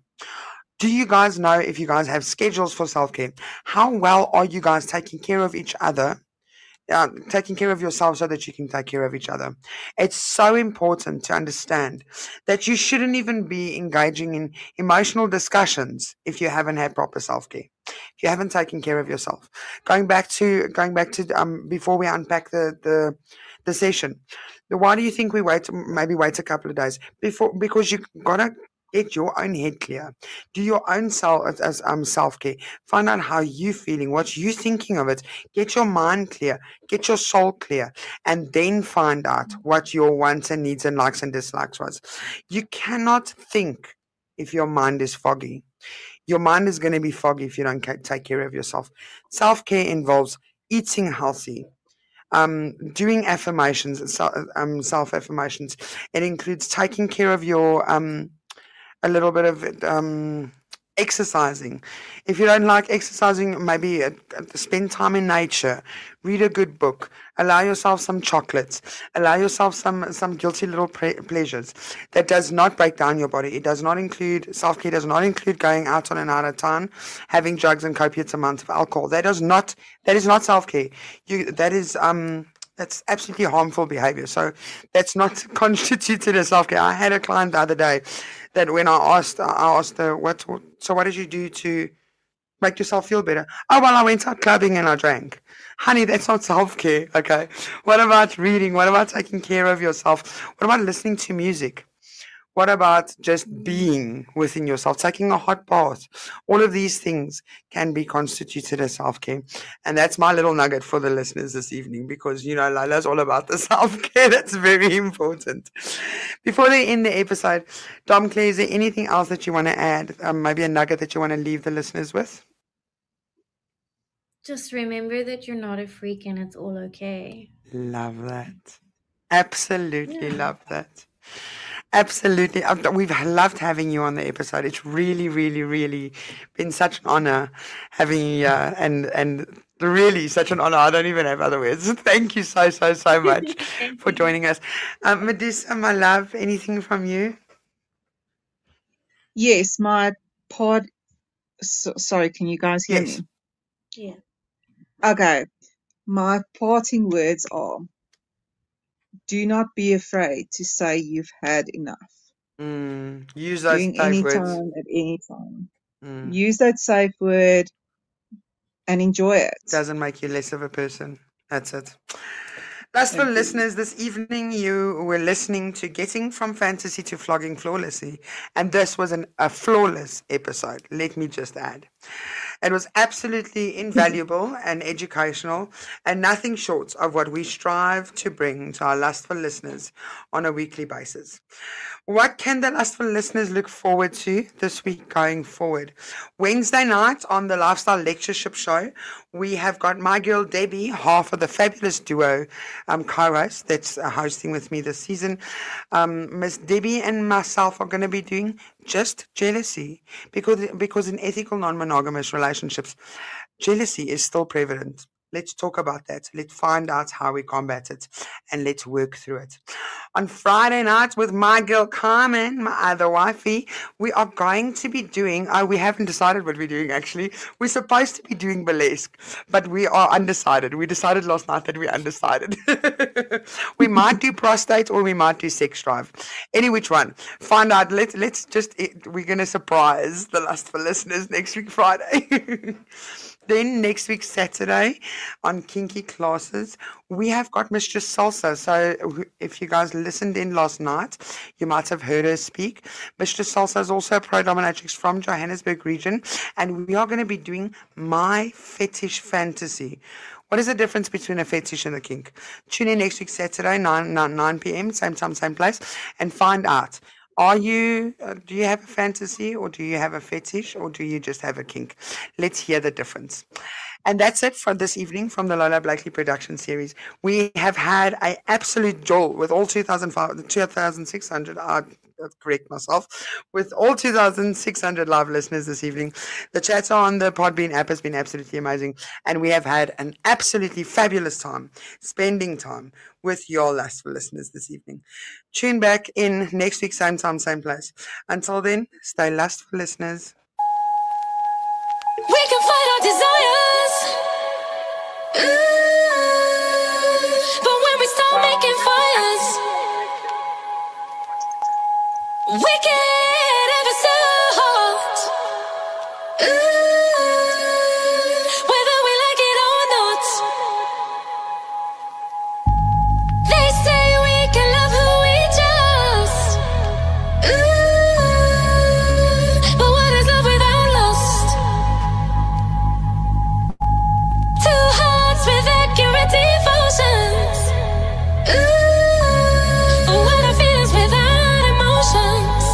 Do you guys know if you guys have schedules for self-care? How well are you guys taking care of each other? Taking care of yourself so that you can take care of each other. It's so important to understand that you shouldn't even be engaging in emotional discussions if you haven't had proper self-care, if you haven't taken care of yourself. Going back to before we unpack the session, why do you think we wait a couple of days before? Because you gotta get your own head clear. Do your own self-care. Find out how you're feeling, what you're thinking of it. Get your mind clear. Get your soul clear. And then find out what your wants and needs and likes and dislikes was. You cannot think if your mind is foggy. Your mind is going to be foggy if you don't take care of yourself. Self-care involves eating healthy, doing affirmations, self-affirmations. It includes taking care of your a little bit of exercising. If you don't like exercising, maybe spend time in nature, read a good book, allow yourself some chocolates, allow yourself some guilty little pleasures. That does not break down your body. It does not include, self-care does not include going out on and out of town, having drugs and copious amounts of alcohol. That is not self-care. That's absolutely harmful behavior. So that's not constituted as self-care. I had a client the other day that when I asked her, what did you do to make yourself feel better? Oh, well, I went out clubbing and I drank. Honey, that's not self-care, okay? What about reading? What about taking care of yourself? What about listening to music? What about just being within yourself, taking a hot bath? All of these things can be constituted as self-care. And that's my little nugget for the listeners this evening, because, Lola's all about the self-care. That's very important. Before they end the episode, Domme Claire, is there anything else that you want to add? Maybe a nugget that you want to leave the listeners with? Just remember that you're not a freak and it's all okay. Love that. Absolutely love that. Absolutely. We've loved having you on the episode. It's really, really, really been such an honor having you here, and really such an honor. I don't even have other words. Thank you so much for joining us. Medusa, my love, anything from you? Yes, my pod. Sorry, can you guys hear Yes. me? Yeah. Okay. My parting words are: do not be afraid to say you've had enough. Use those Doing safe any words. time at any time. Use that safe word and enjoy it. Doesn't make you less of a person. That's it. Lustful Thank you. listeners, this evening you were listening to Getting from Fantasy to Flogging Flawlessly, and this was a flawless episode, let me just add. It was absolutely invaluable and educational, and nothing short of what we strive to bring to our lustful listeners on a weekly basis. What can the lustful listeners look forward to this week going forward? Wednesday night on the Lifestyle Lectureship Show, we have got my girl Debbie, half of the fabulous duo co-host that's hosting with me this season. Miss Debbie and myself are going to be doing just jealousy, because in ethical non-monogamous relationships, jealousy is still prevalent. Let's talk about that. Let's find out how we combat it, and let's work through it. On Friday night with my girl Carmen, my other wifey, we are going to be doing, we haven't decided what we're doing actually. We're supposed to be doing burlesque, but we are undecided. We decided last night that we're undecided. We might do prostate or we might do sex drive. Any which one. Find out. Let's just, we're going to surprise the lustful listeners next week Friday. Then next week, Saturday, on Kinky Classes, we have got Mistress Salsa. So if you guys listened in last night, you might have heard her speak. Mistress Salsa is also a pro dominatrix from Johannesburg region, and we are going to be doing My Fetish Fantasy. What is the difference between a fetish and a kink? Tune in next week, Saturday, 9 p.m., same time, same place, and find out. Do you have a fantasy, or do you have a fetish, or do you just have a kink? Let's hear the difference. And that's it for this evening from the Lola Blakely production series. We have had an absolute jolt with all 2,600, correct myself, with all 2,600 live listeners this evening. The chatter on the Podbean app has been absolutely amazing, and we have had an absolutely fabulous time spending time with your lustful listeners this evening. Tune back in next week, same time, same place. Until then, stay lustful, listeners. We can fight our desires. But when we start making fires, we get ever so hot. Whether we like it or not. They say we can love who we just. But what is love without lust? Two hearts with accurate devotions. What are feelings without emotions?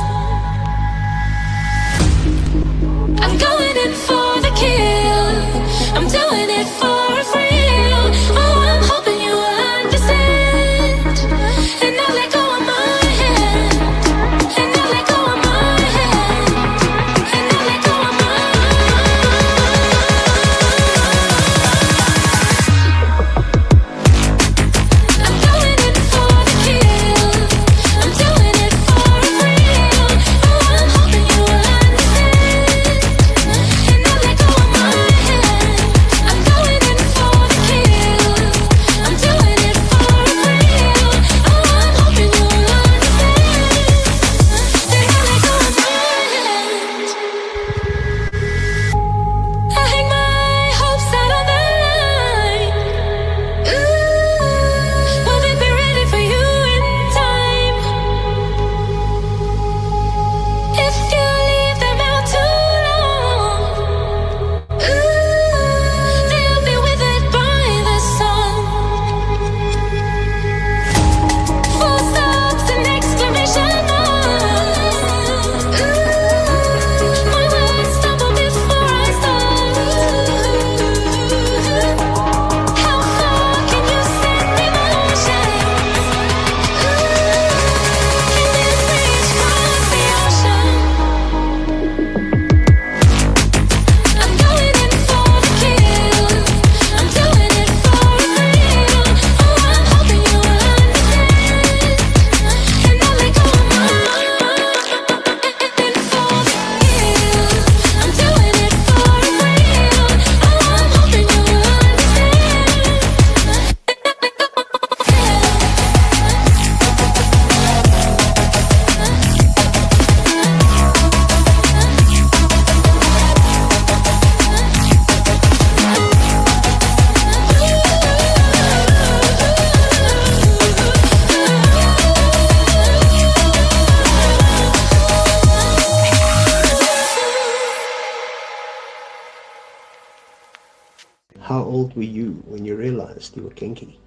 old were you when you realized you were kinky?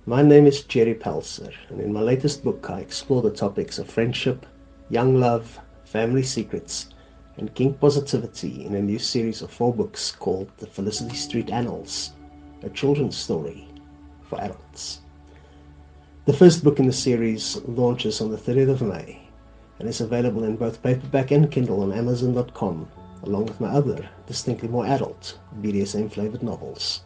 My name is Jerry Pelser, and in my latest book I explore the topics of friendship, young love, family secrets, and kink positivity in a new series of 4 books called The Felicity Street Annals, a children's story for adults. The first book in the series launches on the 30th of May and is available in both paperback and Kindle on Amazon.com, along with my other, distinctly more adult, BDSM-flavored novels.